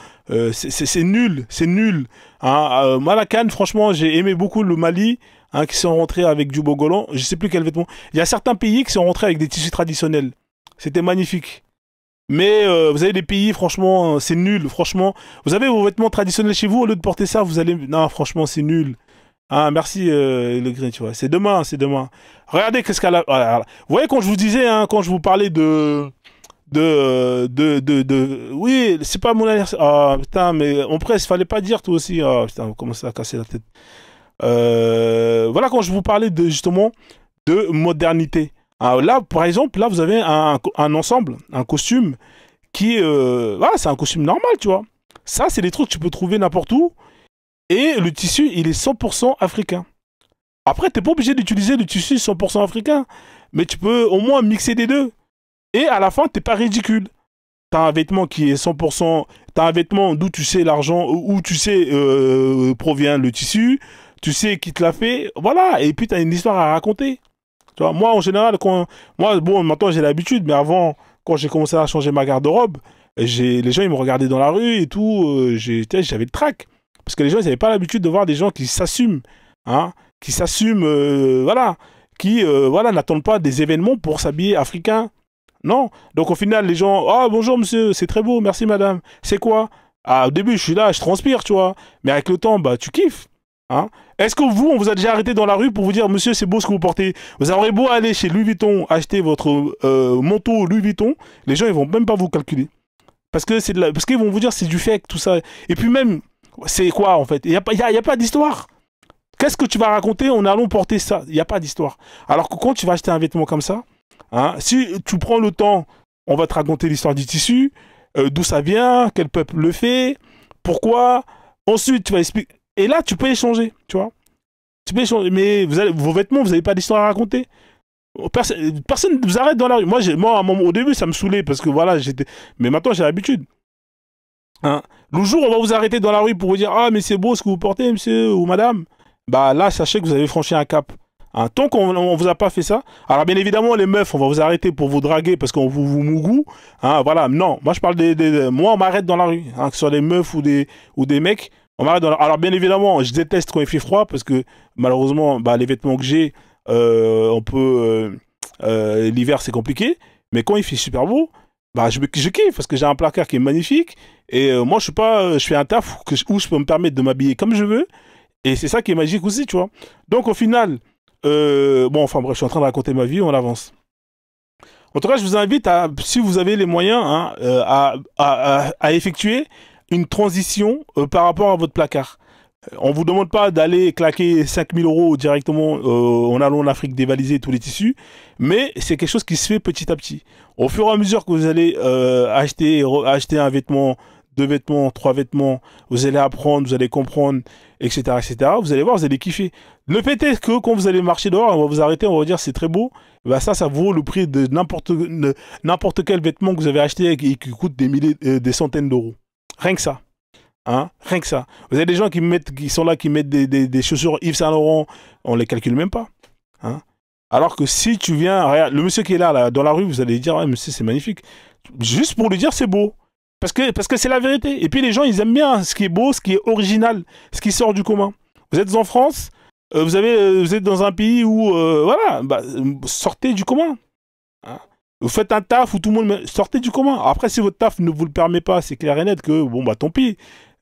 c'est nul, c'est nul. Hein. Moi, à la Cannes, franchement, j'ai aimé beaucoup le Mali, hein, qui sont rentrés avec du Bogolan, je sais plus quel vêtement. Il y a certains pays qui sont rentrés avec des tissus traditionnels. C'était magnifique. Mais vous avez des pays, franchement, c'est nul, franchement. Vous avez vos vêtements traditionnels chez vous, au lieu de porter ça, vous allez... Non, franchement, c'est nul. Ah, merci le green, tu vois. C'est demain, c'est demain. Regardez qu'est-ce qu'elle a... Voilà. Vous voyez, quand je vous disais, hein, quand je vous parlais Oui, c'est pas mon anniversaire. Ah, putain, mais on presse, fallait pas dire, toi aussi. Ah, putain, vous commencez à casser la tête. Voilà, quand je vous parlais justement, de modernité. Alors là, par exemple, là, vous avez un ensemble, un costume qui... voilà, c'est un costume normal, tu vois. Ça, c'est des trucs que tu peux trouver n'importe où. Et le tissu, il est 100% africain. Après, t'es pas obligé d'utiliser le tissu 100% africain. Mais tu peux au moins mixer les deux. Et à la fin, t'es pas ridicule. T'as un vêtement qui est 100%... T'as un vêtement d'où tu sais l'argent, où tu sais provient le tissu. Tu sais qui te l'a fait. Voilà. Et puis, t'as une histoire à raconter. Tu vois, moi, en général, moi, bon, maintenant, j'ai l'habitude. Mais avant, quand j'ai commencé à changer ma garde-robe, les gens, ils me regardaient dans la rue et tout. J'avais le trac. Parce que les gens, ils n'avaient pas l'habitude de voir des gens qui s'assument. Hein, qui s'assument, voilà. Qui, voilà, n'attendent pas des événements pour s'habiller africain. Non. Donc, au final, les gens, ah, bonjour, monsieur, c'est très beau, merci, madame. C'est quoi? Ah, au début, je suis là, je transpire, tu vois. Mais avec le temps, bah, tu kiffes. Hein. Est-ce que vous, on vous a déjà arrêté dans la rue pour vous dire, monsieur, c'est beau ce que vous portez? Vous aurez beau aller chez Louis Vuitton, acheter votre manteau Louis Vuitton, les gens, ils vont même pas vous calculer. Parce que parce qu'ils vont vous dire, c'est du fake, tout ça. Et puis même, c'est quoi, en fait? Il n'y a pas d'histoire. Qu'est-ce que tu vas raconter en allant porter ça? Il n'y a pas d'histoire. Alors que quand tu vas acheter un vêtement comme ça, hein, si tu prends le temps, on va te raconter l'histoire du tissu, d'où ça vient, quel peuple le fait, pourquoi. Ensuite, tu vas expliquer. Et là, tu peux échanger, tu vois. Tu peux échanger. Mais vos vêtements, vous n'avez pas d'histoire à raconter. Personne ne vous arrête dans la rue. Moi à au début, ça me saoulait parce que voilà, j'étais. Mais maintenant, j'ai l'habitude. Hein. Le jour où on va vous arrêter dans la rue pour vous dire ah mais c'est beau ce que vous portez, monsieur ou madame, bah là, sachez que vous avez franchi un cap. Hein, tant qu'on ne vous a pas fait ça, alors bien évidemment les meufs, on va vous arrêter pour vous draguer parce qu'on vous mougou, hein, voilà, non, moi je parle moi on m'arrête dans la rue, hein, que ce soit des meufs ou des mecs, on m'arrête dans la... Alors bien évidemment, je déteste quand il fait froid parce que malheureusement, bah, les vêtements que j'ai, l'hiver c'est compliqué, mais quand il fait super beau, bah je kiffe parce que j'ai un placard qui est magnifique et moi je suis pas, je fais un taf où je peux me permettre de m'habiller comme je veux et c'est ça qui est magique aussi, tu vois. Donc au final bon, enfin bref, je suis en train de raconter ma vie, on avance. En tout cas, je vous invite à, si vous avez les moyens, hein, à effectuer une transition par rapport à votre placard. On vous demande pas d'aller claquer 5000 euros directement en allant en Afrique dévaliser tous les tissus, mais c'est quelque chose qui se fait petit à petit. Au fur et à mesure que vous allez acheter un vêtement, deux vêtements, trois vêtements, vous allez apprendre, vous allez comprendre, etc., etc. Vous allez voir, vous allez kiffer. Le fait est que quand vous allez marcher dehors, on va vous arrêter, on va vous dire c'est très beau. Bah ça vaut le prix de n'importe quel vêtement que vous avez acheté et qui coûte des milliers, des centaines d'euros. Rien que ça. Hein, rien que ça. Vous avez des gens qui sont là, qui mettent des chaussures Yves Saint Laurent, on les calcule même pas. Hein. Alors que si tu viens, regarde, le monsieur qui est là, dans la rue, vous allez dire, ouais, monsieur, c'est magnifique. Juste pour lui dire, c'est beau. Parce que c'est la vérité. Et puis les gens, ils aiment bien ce qui est beau, ce qui est original, ce qui sort du commun. Vous êtes en France, vous êtes dans un pays où, voilà, bah, sortez du commun. Hein. Vous faites un taf où tout le monde... Sortez du commun. Après, si votre taf ne vous le permet pas, c'est clair et net que, bon, bah tant pis.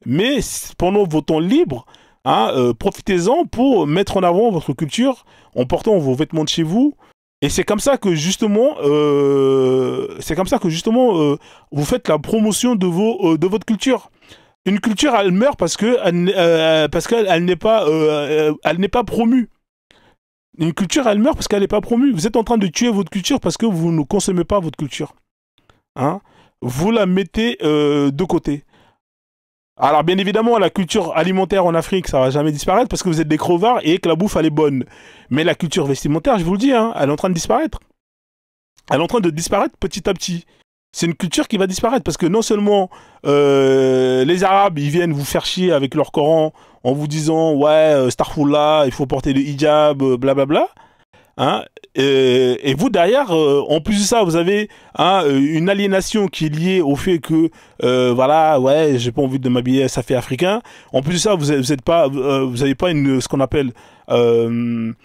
Mais pendant vos temps libres, hein, profitez-en pour mettre en avant votre culture en portant vos vêtements de chez vous. Et c'est comme ça que justement, vous faites la promotion de votre culture. Une culture, elle meurt parce qu'elle n'est pas promue. Une culture, elle meurt parce qu'elle n'est pas promue. Vous êtes en train de tuer votre culture parce que vous ne consommez pas votre culture. Hein? Vous la mettez de côté. Alors bien évidemment, la culture alimentaire en Afrique, ça va jamais disparaître parce que vous êtes des crevards et que la bouffe, elle est bonne. Mais la culture vestimentaire, je vous le dis, hein, elle est en train de disparaître. Elle est en train de disparaître petit à petit. C'est une culture qui va disparaître parce que non seulement les Arabes, ils viennent vous faire chier avec leur Coran en vous disant « Ouais, Starfullah, il faut porter le hijab, blablabla ». Hein, et vous derrière, en plus de ça, vous avez hein, une aliénation qui est liée au fait que voilà, ouais, j'ai pas envie de m'habiller, ça fait africain. En plus de ça, vous avez pas ce qu'on appelle une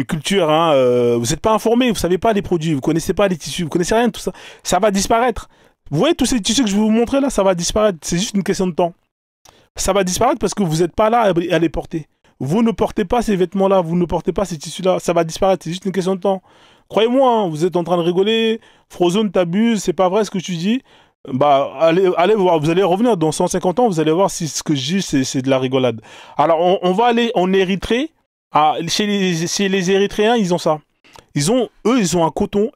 culture. Hein, vous n'êtes pas informé, vous savez pas les produits, vous connaissez pas les tissus, vous connaissez rien de tout ça. Ça va disparaître. Vous voyez tous ces tissus que je vais vous montrer là, ça va disparaître. C'est juste une question de temps. Ça va disparaître parce que vous n'êtes pas là à les porter. Vous ne portez pas ces vêtements-là, vous ne portez pas ces tissus-là, ça va disparaître, c'est juste une question de temps. Croyez-moi, hein, vous êtes en train de rigoler, Frozone t'abuse, c'est pas vrai ce que tu dis. Bah, allez voir, vous allez revenir dans 150 ans, vous allez voir si ce que je dis, c'est de la rigolade. Alors, on va aller en Érythrée. Ah, chez les Érythréens, ils ont ça. Ils ont un coton,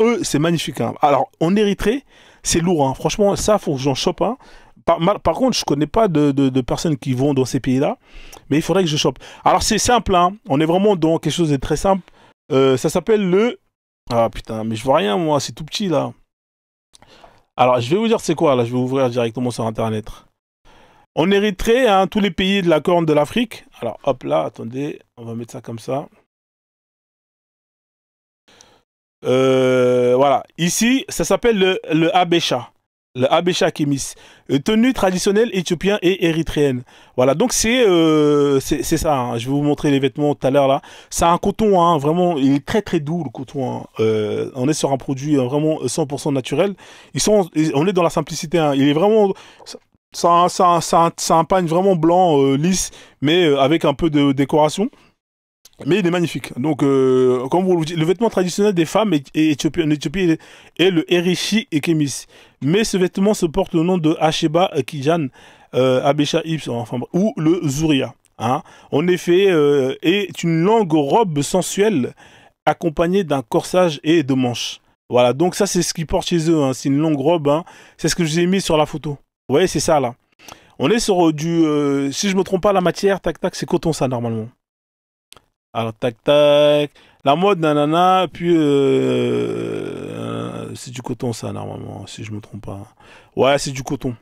eux, c'est magnifique. Hein. Alors, en Érythrée, c'est lourd, hein. Franchement, ça, faut que j'en chope un. Par contre, je connais pas de personnes qui vont dans ces pays-là, mais il faudrait que je chope. Alors c'est simple, hein. On est vraiment dans quelque chose de très simple. Ça s'appelle le... Ah putain, mais je vois rien moi, c'est tout petit là. Alors je vais vous dire c'est quoi là, je vais ouvrir directement sur internet. En Érythrée, hein, tous les pays de la Corne de l'Afrique. Alors hop là, attendez, on va mettre ça comme ça. Voilà, ici, ça s'appelle le Habesha. Le Habesha Kemis, tenue traditionnelle éthiopienne et érythréenne. Voilà, donc c'est ça. Hein. Je vais vous montrer les vêtements tout à l'heure là. C'est un coton, hein, vraiment, il est très très doux le coton. Hein. On est sur un produit vraiment 100% naturel. On est dans la simplicité. Hein. Il est vraiment, c'est un pagne vraiment blanc, lisse, mais avec un peu de décoration. Mais il est magnifique. Donc, comme vous le dites, le vêtement traditionnel des femmes en Éthiopie est le Erishi Kemis. Mais ce vêtement se porte le nom de Asheba Kijan Habesha Ips, enfin, ou le Zuria. Hein. En effet, est une longue robe sensuelle accompagnée d'un corsage et de manches. Voilà, donc ça c'est ce qu'ils portent chez eux. Hein. C'est une longue robe. Hein. C'est ce que je vous ai mis sur la photo. Vous voyez, c'est ça là. On est sur du... si je me trompe pas, la matière, tac tac, c'est coton ça normalement. Alors, tac, tac. La mode, nanana, puis c'est du coton ça normalement, si je me trompe pas. Ouais, c'est du coton.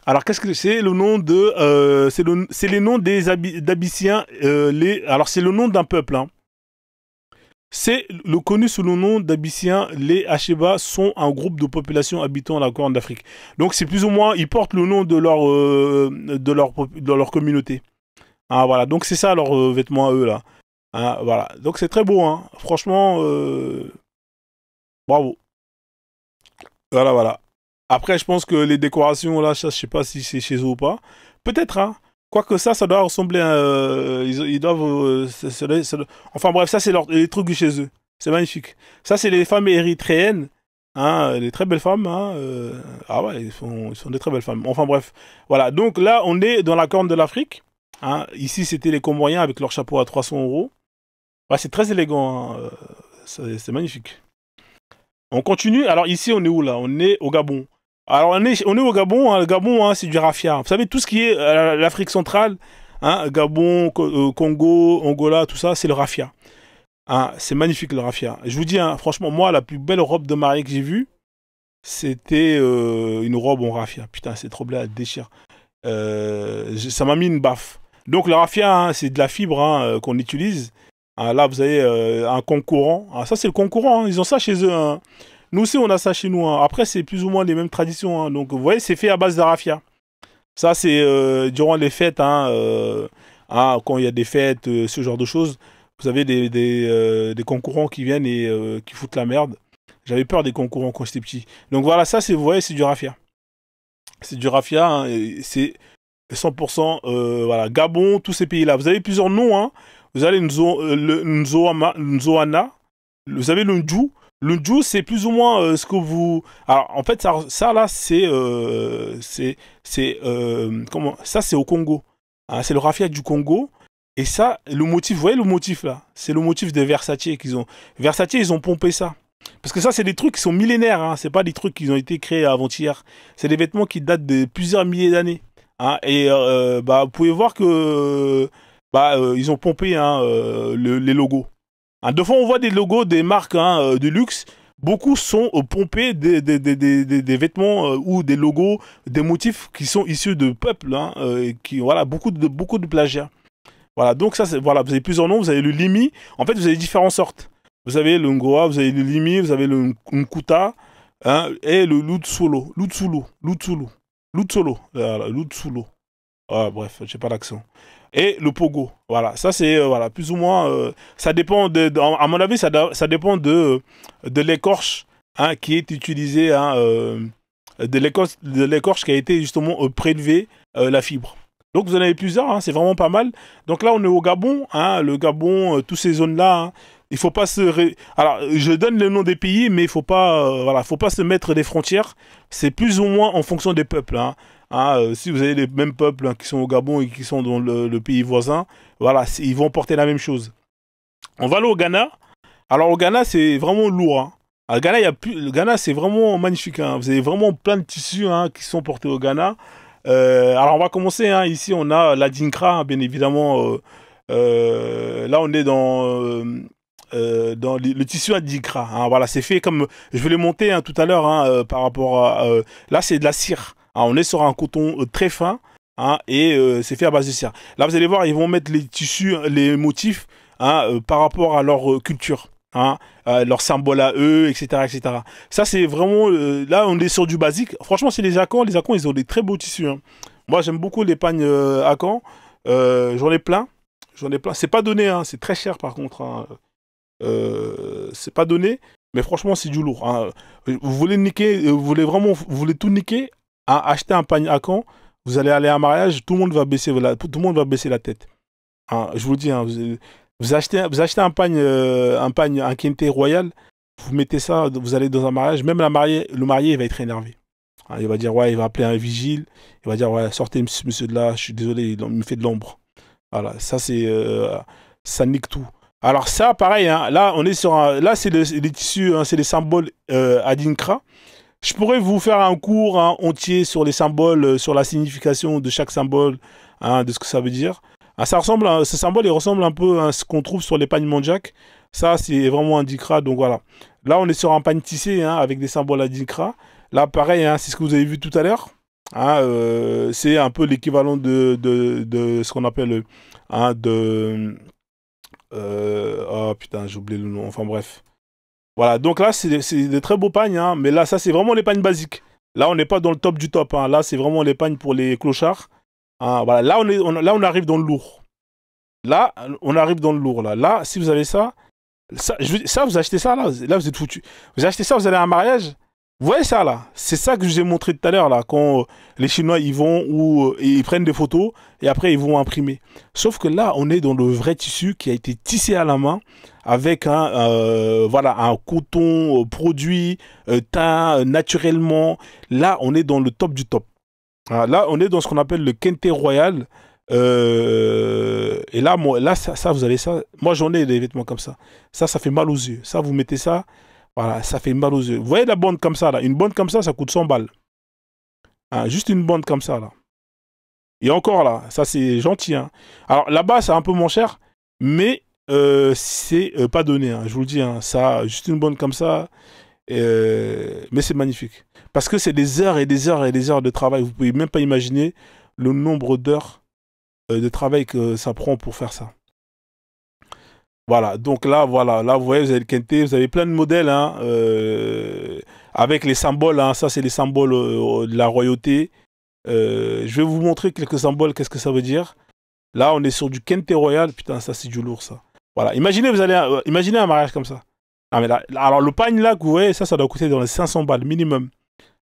Alors qu'est-ce que c'est le nom de c'est les noms des d'Abyssiens alors c'est le nom d'un peuple hein. C'est le connu sous le nom d'Abyssiens, les Acheba sont un groupe de population habitant la Corne d'Afrique. Donc c'est plus ou moins ils portent le nom de leur communauté. Ah voilà, donc c'est ça leurs vêtements à eux là. Ah, voilà, donc c'est très beau hein. Franchement bravo. Voilà voilà. Après, je pense que les décorations, là, ça, je sais pas si c'est chez eux ou pas. Peut-être, hein. Quoique ça doit ressembler à... ils doivent... Enfin bref, ça, c'est les trucs de chez eux. C'est magnifique. Ça, c'est les femmes érythréennes. Hein, les très belles femmes. Hein, ah ouais, ils sont des très belles femmes. Enfin bref. Voilà, donc là, on est dans la Corne de l'Afrique. Hein. Ici, c'était les Comoriens avec leur chapeau à 300 €. Ouais, c'est très élégant. Hein. C'est magnifique. On continue. Alors ici, on est où là? On est au Gabon. Alors on est au Gabon. Hein. Le Gabon, hein, c'est du raffia. Vous savez, tout ce qui est l'Afrique centrale, hein, Gabon, Congo, Angola, tout ça, c'est le raffia. Hein, c'est magnifique le raffia. Je vous dis, hein, franchement, moi, la plus belle robe de mariée que j'ai vue, c'était une robe en raffia. Putain, c'est trop bien, elle déchire. Ça m'a mis une baffe. Donc le raffia, hein, c'est de la fibre hein, qu'on utilise. Ah, là, vous avez un concurrent. Ah, ça, c'est le concurrent. Hein. Ils ont ça chez eux. Hein. Nous aussi, on a ça chez nous. Hein. Après, c'est plus ou moins les mêmes traditions. Hein. Donc, vous voyez, c'est fait à base de raffia. Ça, c'est durant les fêtes. Hein, hein, quand il y a des fêtes, ce genre de choses. Vous avez des concurrents qui viennent et qui foutent la merde. J'avais peur des concurrents quand j'étais petit. Donc, voilà, ça, vous voyez, c'est du raffia. C'est du raffia. Hein, c'est 100%. Voilà, Gabon, tous ces pays-là. Vous avez plusieurs noms. Hein. Vous avez le Nzoana, vous avez le Ndjou. Le Ndjou, c'est plus ou moins ce que vous... Alors, en fait, ça là, comment... Ça, c'est au Congo. Hein, c'est le raffia du Congo. Et ça, le motif, vous voyez le motif là? C'est le motif de Versace qu'ils ont... Versace, ils ont pompé ça. Parce que ça, c'est des trucs qui sont millénaires. Hein. C'est pas des trucs qui ont été créés avant-hier. C'est des vêtements qui datent de plusieurs milliers d'années. Hein. Et bah, vous pouvez voir que... ils ont pompé hein, les logos. Hein, de fois, on voit des logos des marques hein, de luxe. Beaucoup sont pompés des vêtements ou des logos, des motifs qui sont issus de peuples. Hein, voilà, beaucoup de plagiat. Voilà, donc ça, voilà, vous avez plusieurs noms. Vous avez le Limi. En fait, vous avez différentes sortes. Vous avez le Ngoa, vous avez le Limi, vous avez le Nkuta hein, et le Lutsolo. Voilà, Lutsolo. Ah, bref, j'ai pas l'accent. Et le pogo, voilà, ça c'est voilà, plus ou moins, ça dépend à mon avis, ça dépend de l'écorce hein, qui est utilisée, hein, de l'écorce qui a été justement prélevée la fibre. Donc vous en avez plusieurs, hein, c'est vraiment pas mal. Donc là on est au Gabon, hein, le Gabon, toutes ces zones-là, hein, il faut pas Alors je donne le nom des pays, mais il faut pas, voilà, faut pas se mettre des frontières. C'est plus ou moins en fonction des peuples. Hein. Ah, si vous avez les mêmes peuples hein, qui sont au Gabon et qui sont dans le pays voisin, voilà, ils vont porter la même chose. On va aller au Ghana. Alors au Ghana, c'est vraiment lourd. Hein. Le Ghana, le Ghana, c'est vraiment magnifique. Hein. Vous avez vraiment plein de tissus hein, qui sont portés au Ghana. Alors on va commencer. Hein. Ici, on a la Dinkra, hein, bien évidemment. Là, on est dans le tissu à Dinkra. Hein. Voilà, c'est fait comme... Je vais les monter hein, tout à l'heure hein, par rapport à... là, c'est de la cire. Ah, on est sur un coton très fin hein, et c'est fait à base de cire. Là, vous allez voir, ils vont mettre les tissus, les motifs hein, par rapport à leur culture, hein, leur symbole à eux, etc. etc. Ça, c'est vraiment... là, on est sur du basique. Franchement, c'est les Akans. Les Akans, ils ont des très beaux tissus. Hein. Moi, j'aime beaucoup les pagnes Akans. J'en ai plein. J'en ai plein. C'est pas donné. Hein. C'est très cher, par contre. Hein. C'est pas donné. Mais franchement, c'est du lourd. Hein. Vous voulez niquer, vous voulez tout niquer acheter un pagne à Caen, vous allez aller à un mariage, tout le monde va baisser la tête. Hein, je vous le dis, hein, vous achetez un pagne, un kente royal, vous mettez ça, vous allez dans un mariage, même le marié, il va être énervé. Hein, il va dire, ouais, il va appeler un vigile, il va dire, ouais, sortez monsieur de là, je suis désolé, il me fait de l'ombre. Voilà, ça c'est, ça nique tout. Alors ça, pareil, hein, là, on est sur là, c'est les tissus, hein, c'est les symboles Adinkra. Je pourrais vous faire un cours hein, entier sur les symboles, sur la signification de chaque symbole, hein, de ce que ça veut dire. Ah, ça ressemble ce symbole, il ressemble un peu à ce qu'on trouve sur les pagnes Mandjak. Ça, c'est vraiment un Dikra, donc voilà. Là, on est sur un pagne tissé hein, avec des symboles à Dikra. Là, pareil, hein, c'est ce que vous avez vu tout à l'heure. Hein, c'est un peu l'équivalent de ce qu'on appelle hein, oh putain, j'ai oublié le nom. Enfin bref. Voilà, donc là, c'est des très beaux pagnes, hein, mais là, ça, c'est vraiment les pagnes basiques. Là, on n'est pas dans le top du top. Hein. Là, c'est vraiment les pagnes pour les clochards. Hein, voilà, là, on arrive dans le lourd. Là, on arrive dans le lourd. Là, si vous avez ça, ça, vous achetez ça, là, vous êtes foutu. Vous achetez ça, vous allez à un mariage. Vous voyez ça, là? C'est ça que je vous ai montré tout à l'heure, là, quand les Chinois, ils vont ou ils prennent des photos et après, ils vont imprimer. Sauf que là, on est dans le vrai tissu qui a été tissé à la main avec voilà, un coton produit, teint naturellement. Là, on est dans le top du top. Ah, là, on est dans ce qu'on appelle le Kente Royal. Et là, moi, là ça, vous avez ça. Moi, j'en ai des vêtements comme ça. Ça fait mal aux yeux. Ça, vous mettez ça. Voilà, ça fait mal aux yeux. Vous voyez la bande comme ça, là. Une bande comme ça coûte 100 balles. Hein, juste une bande comme ça, là. Et encore, là, ça, c'est gentil. Hein. Alors, là-bas, c'est un peu moins cher. Mais c'est pas donné. Hein, je vous le dis. Hein, ça, juste une bande comme ça. Mais c'est magnifique. Parce que c'est des heures et des heures et des heures de travail. Vous pouvez même pas imaginer le nombre d'heures de travail que ça prend pour faire ça. Voilà, donc là, voilà, là, vous voyez, vous avez le Kente, vous avez plein de modèles, hein, avec les symboles, hein, ça, c'est les symboles de la royauté. Je vais vous montrer quelques symboles, qu'est-ce que ça veut dire. Là, on est sur du Kente Royal, putain, ça, c'est du lourd, ça. Voilà, imaginez, imaginez un mariage comme ça. Ah, mais là, alors, le pagne, là, que vous voyez, ça doit coûter dans les 500 balles minimum.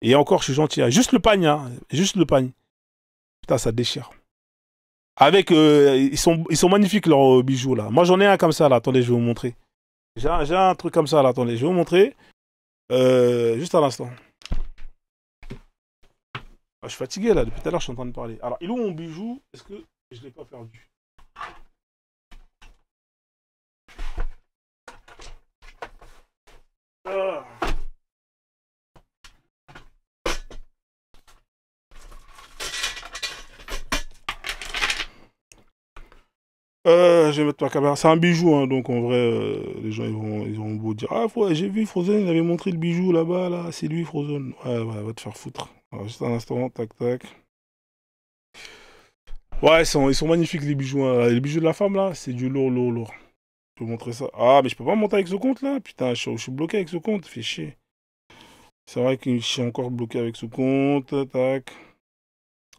Et encore, je suis gentil, hein, juste le pagne, hein, juste le pagne. Putain, ça déchire. Avec, ils sont magnifiques leurs bijoux là. Moi j'en ai un comme ça là, attendez, je vais vous montrer. J'ai un truc comme ça là, attendez, je vais vous montrer. Juste à l'instant. Ah, je suis fatigué là, depuis tout à l'heure je suis en train de parler. Alors, il est où mon bijou? Est-ce que je l'ai pas perdu? Ah. Je vais mettre ma caméra. C'est un bijou, hein, donc en vrai, les gens ils vont beau dire ah, j'ai vu Frozen, il avait montré le bijou là-bas, là, c'est lui Frozen. Ouais, va te faire foutre. Alors, juste un instant, tac, tac. Ouais, ils sont magnifiques les bijoux. Hein. Les bijoux de la femme là, c'est du lourd, lourd, lourd. Je peux vous montrer ça. Ah, mais je peux pas monter avec ce compte là. Putain, je suis bloqué avec ce compte, fait chier. C'est vrai que je suis encore bloqué avec ce compte. Tac.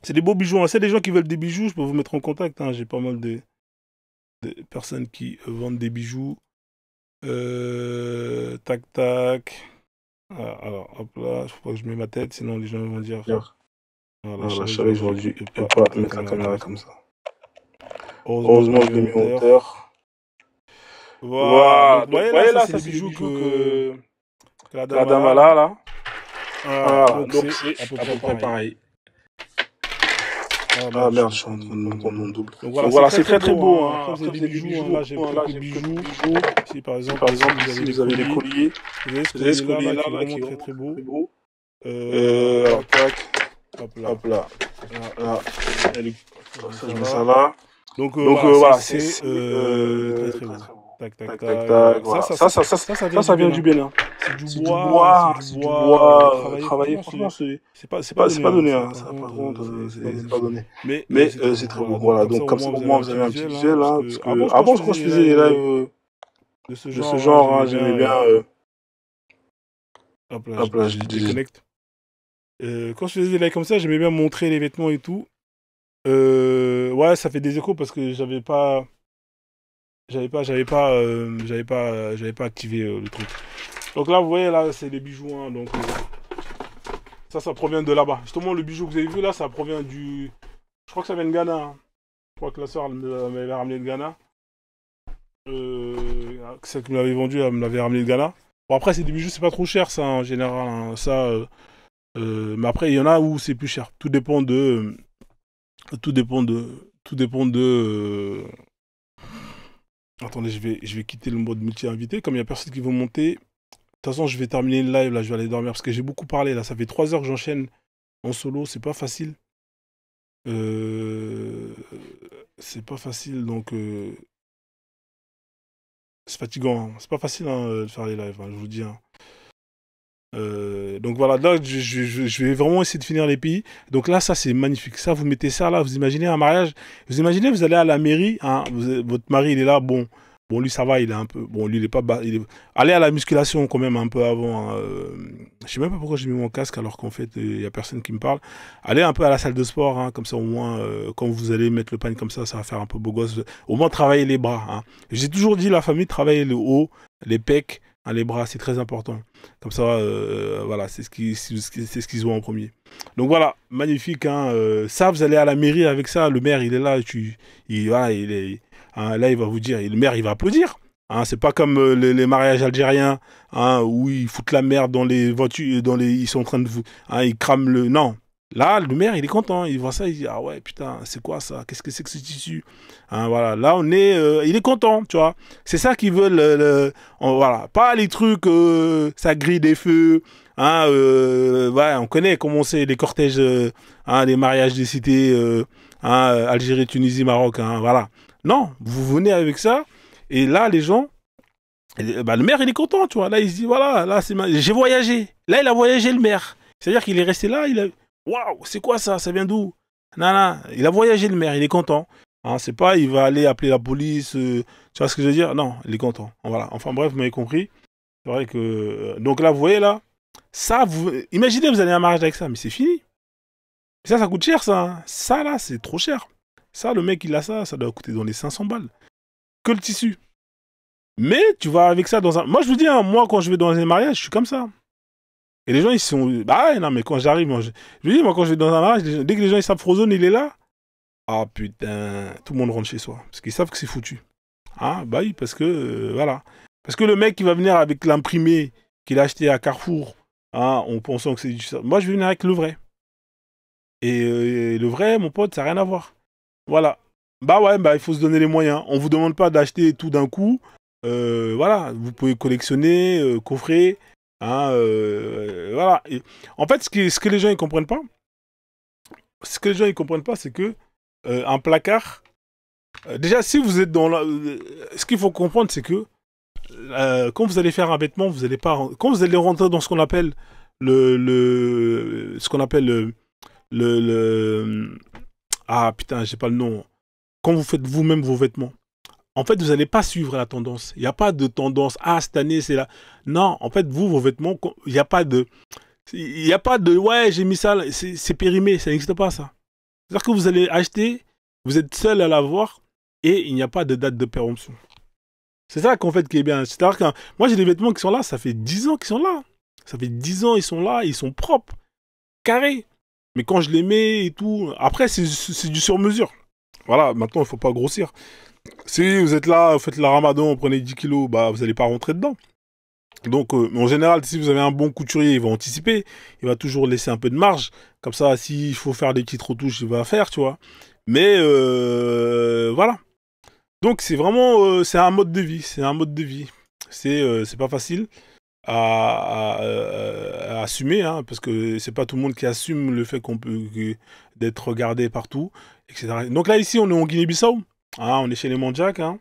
C'est des beaux bijoux. Hein. C'est des gens qui veulent des bijoux, je peux vous mettre en contact. Hein. J'ai pas mal de personnes qui vendent des bijoux. Tac, tac. Ah, alors, hop là, faut pas que je mette ma tête, sinon les gens vont dire. Voilà, je savais que j'aurais dû pas mettre la caméra comme ça. Heureusement, je l'ai mis en hauteur. Voilà. Donc, vous voyez là, ça c'est des bijoux que la dame a là. Voilà. Donc c'est à peu près pareil. Ah merde, je suis en train de me prendre mon double. Donc voilà, c'est très beau. Hein. Après, vous avez des bijoux. Là, j'ai quelques bijoux. Ici, par exemple, vous avez des colliers. Vous avez ce collier-là qui est vraiment très beau. Alors, tac. Hop là. Voilà. Ça, je mets ça là. Donc voilà, c'est très beau. Tac, tac, tac. Ça vient du Bénin. C'est du bois, travaillé. Franchement, c'est pas donné. Hein. Ça, par contre, c'est pas donné. Mais c'est très beau. Voilà, donc comme ça, au moins, vous avez un petit visuel. Hein, parce que avant, je faisais des lives de ce genre. J'aimais bien. Hop là, je déconnecte. Quand je faisais des lives comme ça, j'aimais bien montrer les vêtements et tout. Ouais, ça fait des échos parce que j'avais pas activé le truc. Donc là, vous voyez, là, c'est des bijoux. Hein, donc ça provient de là-bas. Justement, le bijou que vous avez vu là, ça provient du. Je crois que ça vient de Ghana. Hein. Je crois que la soeur m'avait ramené de Ghana. Celle qui me l'avait vendu, elle me l'avait ramené de Ghana. Bon, après, c'est des bijoux, c'est pas trop cher, ça, en général. Hein. Ça, mais après, il y en a où c'est plus cher. Tout dépend de. Attendez, je vais quitter le mode multi-invité. Comme il n'y a personne qui veut monter. De toute façon, je vais terminer le live. Là, je vais aller dormir parce que j'ai beaucoup parlé. Là, ça fait 3 heures que j'enchaîne en solo. C'est pas facile. c'est pas facile, donc c'est fatigant, hein. C'est pas facile hein, de faire les lives, hein, je vous dis, hein. Donc voilà, là je vais vraiment essayer de finir les pays. Donc là, ça c'est magnifique. Ça, vous mettez ça là, vous imaginez un mariage. Vous imaginez, vous allez à la mairie, hein, votre mari il est là, bon, bon lui ça va, il est un peu, bon lui il est pas bas, allez à la musculation quand même un peu avant, hein. Je sais même pas pourquoi j'ai mis mon casque alors qu'en fait il y a personne qui me parle. Allez un peu à la salle de sport, hein, comme ça au moins quand vous allez mettre le pagne comme ça va faire un peu beau gosse. Au moins travailler les bras, hein. J'ai toujours dit la famille travailler le haut, les pecs. Hein, les bras, c'est très important. Comme ça, voilà, c'est ce qu'ils ont en premier. Donc voilà, magnifique. Hein, ça, vous allez à la mairie avec ça. Le maire, il est là. Voilà, hein, là, il va vous dire. Le maire, il va applaudir. Hein, c'est pas comme les mariages algériens hein, où ils foutent la merde dans les voitures, ils sont en train de vous. Hein, ils crament le. Non. Là, le maire, il est content. Il voit ça, il dit ah ouais, putain, c'est quoi ça? Qu'est-ce que c'est que ce tissu? Hein, voilà, là, il est content, tu vois. C'est ça qu'ils veulent. Voilà, pas les trucs, ça grille des feux. Hein, ouais, on connaît comment c'est les cortèges, hein, les mariages des cités, hein, Algérie, Tunisie, Maroc. Hein, voilà. Non, vous venez avec ça. Et là, les gens, bah, le maire, il est content, tu vois. Là, il se dit, voilà, là, j'ai voyagé. Là, il a voyagé, le maire. C'est-à-dire qu'il est resté là, waouh, c'est quoi ça? Ça vient d'où? Non, non, il a voyagé, le maire, il est content. Hein, c'est pas, il va aller appeler la police, tu vois ce que je veux dire? Non, il est content. Voilà. Enfin bref, vous m'avez compris. C'est vrai que... donc là, vous voyez, là, ça, imaginez, vous allez à un mariage avec ça, mais c'est fini. Ça coûte cher, ça. Hein. Ça, là, c'est trop cher. Ça, le mec, il a ça, ça doit coûter dans les 500 balles. Que le tissu. Mais tu vas avec ça dans un... Moi, je vous dis, hein, moi, quand je vais dans un mariage, je suis comme ça. Et les gens, ils sont... Bah ouais, non, mais quand j'arrive, moi, je vous dis, moi, quand je vais dans un mariage, dès que les gens, ils savent Frozone, il est là, ah, putain, tout le monde rentre chez soi. Parce qu'ils savent que c'est foutu. Ah, bah oui, parce que... voilà. Parce que le mec qui va venir avec l'imprimé qu'il a acheté à Carrefour, hein, en pensant que c'est du... Moi, je vais venir avec le vrai. Et le vrai, mon pote, ça n'a rien à voir. Voilà. Bah ouais, bah il faut se donner les moyens. On vous demande pas d'acheter tout d'un coup. Voilà, vous pouvez collectionner, coffrer. Hein, voilà. Et en fait, ce que les gens ils comprennent pas, c'est que un placard. Déjà, si vous êtes dans la, ce qu'il faut comprendre, c'est que quand vous allez faire un vêtement, vous allez pas, quand vous allez rentrer dans ce qu'on appelle ce qu'on appelle le, ah putain, j'ai pas le nom. Quand vous faites vous-même vos vêtements, en fait, vous n'allez pas suivre la tendance. Il n'y a pas de tendance. Ah, cette année, c'est là. Non, en fait, vos vêtements, il n'y a pas de. Il n'y a pas de. Ouais, j'ai mis ça. C'est périmé. Ça n'existe pas, ça. C'est-à-dire que vous allez acheter, vous êtes seul à l'avoir et il n'y a pas de date de péremption. C'est ça qu'en fait qui est bien. C'est-à-dire que moi, j'ai des vêtements qui sont là. Ça fait 10 ans qu'ils sont là. Ça fait 10 ans, ils sont là. Ils sont propres. Carrés. Mais quand je les mets et tout. Après, c'est du sur-mesure. Voilà, maintenant, il ne faut pas grossir. Si vous êtes là, vous faites le ramadan, vous prenez 10 kilos, bah, vous n'allez pas rentrer dedans. Donc, en général, si vous avez un bon couturier, il va anticiper. Il va toujours laisser un peu de marge. Comme ça, s'il faut faire des petites retouches, il va faire, tu vois. Mais, voilà. Donc, c'est vraiment, c'est un mode de vie. C'est un mode de vie. C'est pas facile à assumer, hein, parce que c'est pas tout le monde qui assume le fait d'être regardé partout, etc. Donc là, ici, on est en Guinée-Bissau. Hein, on est chez les Mandjaks. Hein.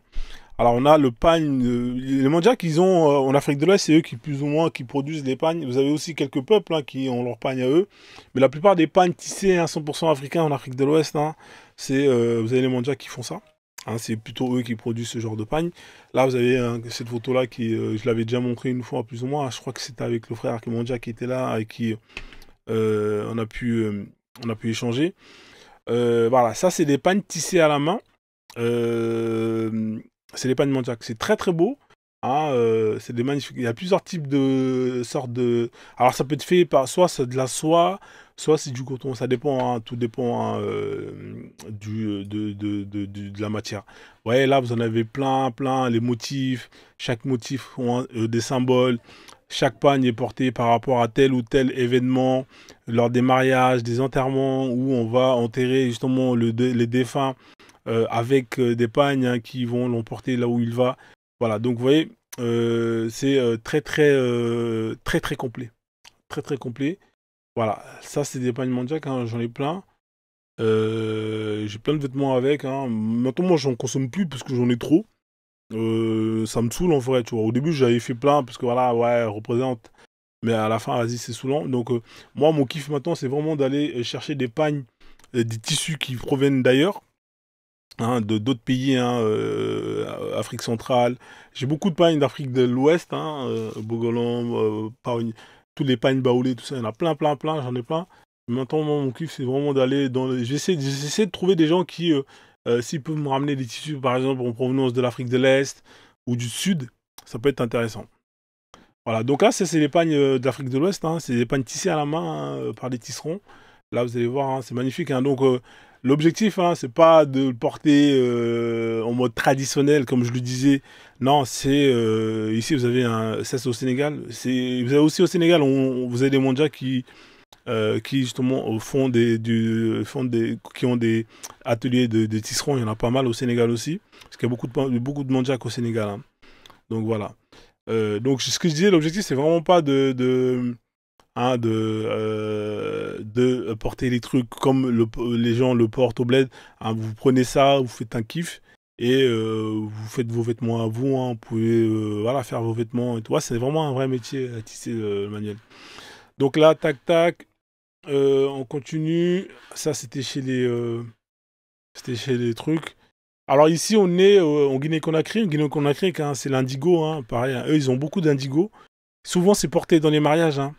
Alors on a le pagne. Les Mandjaks, ils ont en Afrique de l'Ouest, c'est eux qui plus ou moins qui produisent les pagnes. Vous avez aussi quelques peuples hein, qui ont leur pagne à eux, mais la plupart des pagnes tissées hein, 100% africains en Afrique de l'Ouest, hein, c'est vous avez les Mandjaks qui font ça. Hein, c'est plutôt eux qui produisent ce genre de pagne. Là, vous avez cette photo-là qui, je l'avais déjà montré une fois plus ou moins. Je crois que c'était avec le frère Mandjak qui était là et qui on a pu échanger. Voilà, ça c'est des pagnes tissées à la main. C'est les pagnes Mandjak. C'est très très beau. Hein, c'est des magnifiques. Il y a plusieurs types de sortes de. Alors ça peut être fait par soit c'est de la soie, soit c'est du coton. Ça dépend. Hein, tout dépend hein, de la matière. Ouais, là vous en avez plein, plein. Les motifs. Chaque motif ont des symboles. Chaque pagne est portée par rapport à tel ou tel événement, lors des mariages, des enterrements, où on va enterrer justement les défunts avec des pagnes hein, qui vont l'emporter là où il va. Voilà, donc vous voyez, c'est très très complet. Très très complet. Voilà, ça c'est des pagnes Mandjak, hein, j'en ai plein. J'ai plein de vêtements avec, hein. Maintenant, moi, j'en consomme plus parce que j'en ai trop. Ça me saoule en vrai, tu vois. Au début, j'avais fait plein parce que voilà, ouais, représente. Mais à la fin, vas-y, c'est saoulant. Donc, moi, mon kiff maintenant, c'est vraiment d'aller chercher des pagnes, des tissus qui proviennent d'ailleurs, hein, de d'autres pays, hein, Afrique centrale. J'ai beaucoup de pagnes d'Afrique de l'Ouest, hein, Bogolan, tous les pagnes baoulées, tout ça. Il y en a plein, plein, plein, j'en ai plein. Maintenant, moi, mon kiff, c'est vraiment d'aller dans. J'essaie de trouver des gens qui, s'ils peuvent me ramener des tissus, par exemple, en provenance de l'Afrique de l'Est ou du Sud, ça peut être intéressant. Voilà, donc là, ça, c'est les pagnes d'Afrique de l'Ouest, hein. C'est des pagnes tissées à la main, hein, par des tisserands. Là, vous allez voir, hein, c'est magnifique, hein. Donc, l'objectif, hein, c'est pas de le porter en mode traditionnel, comme je le disais. Non, c'est ici, vous avez ça, c'est au Sénégal. Vous avez aussi au Sénégal, vous avez des mondias qui justement qui ont des ateliers de tisserands. Il y en a pas mal au Sénégal aussi, parce qu'il y a beaucoup de mondias au Sénégal, hein. Donc voilà. Donc ce que je disais, l'objectif c'est vraiment pas hein, de porter les trucs comme les gens le portent au bled, hein. Vous prenez ça, vous faites un kiff et vous faites vos vêtements à vous, hein. Vous pouvez voilà, faire vos vêtements et tout. Ouais, c'est vraiment un vrai métier à tisser, Manuel. Donc là, tac tac, on continue. Ça c'était chez les trucs. Alors ici, on est en Guinée-Conakry. En Guinée-Conakry, hein, c'est l'indigo, hein, pareil, hein. Eux, ils ont beaucoup d'indigo. Souvent, c'est porté dans les mariages, hein.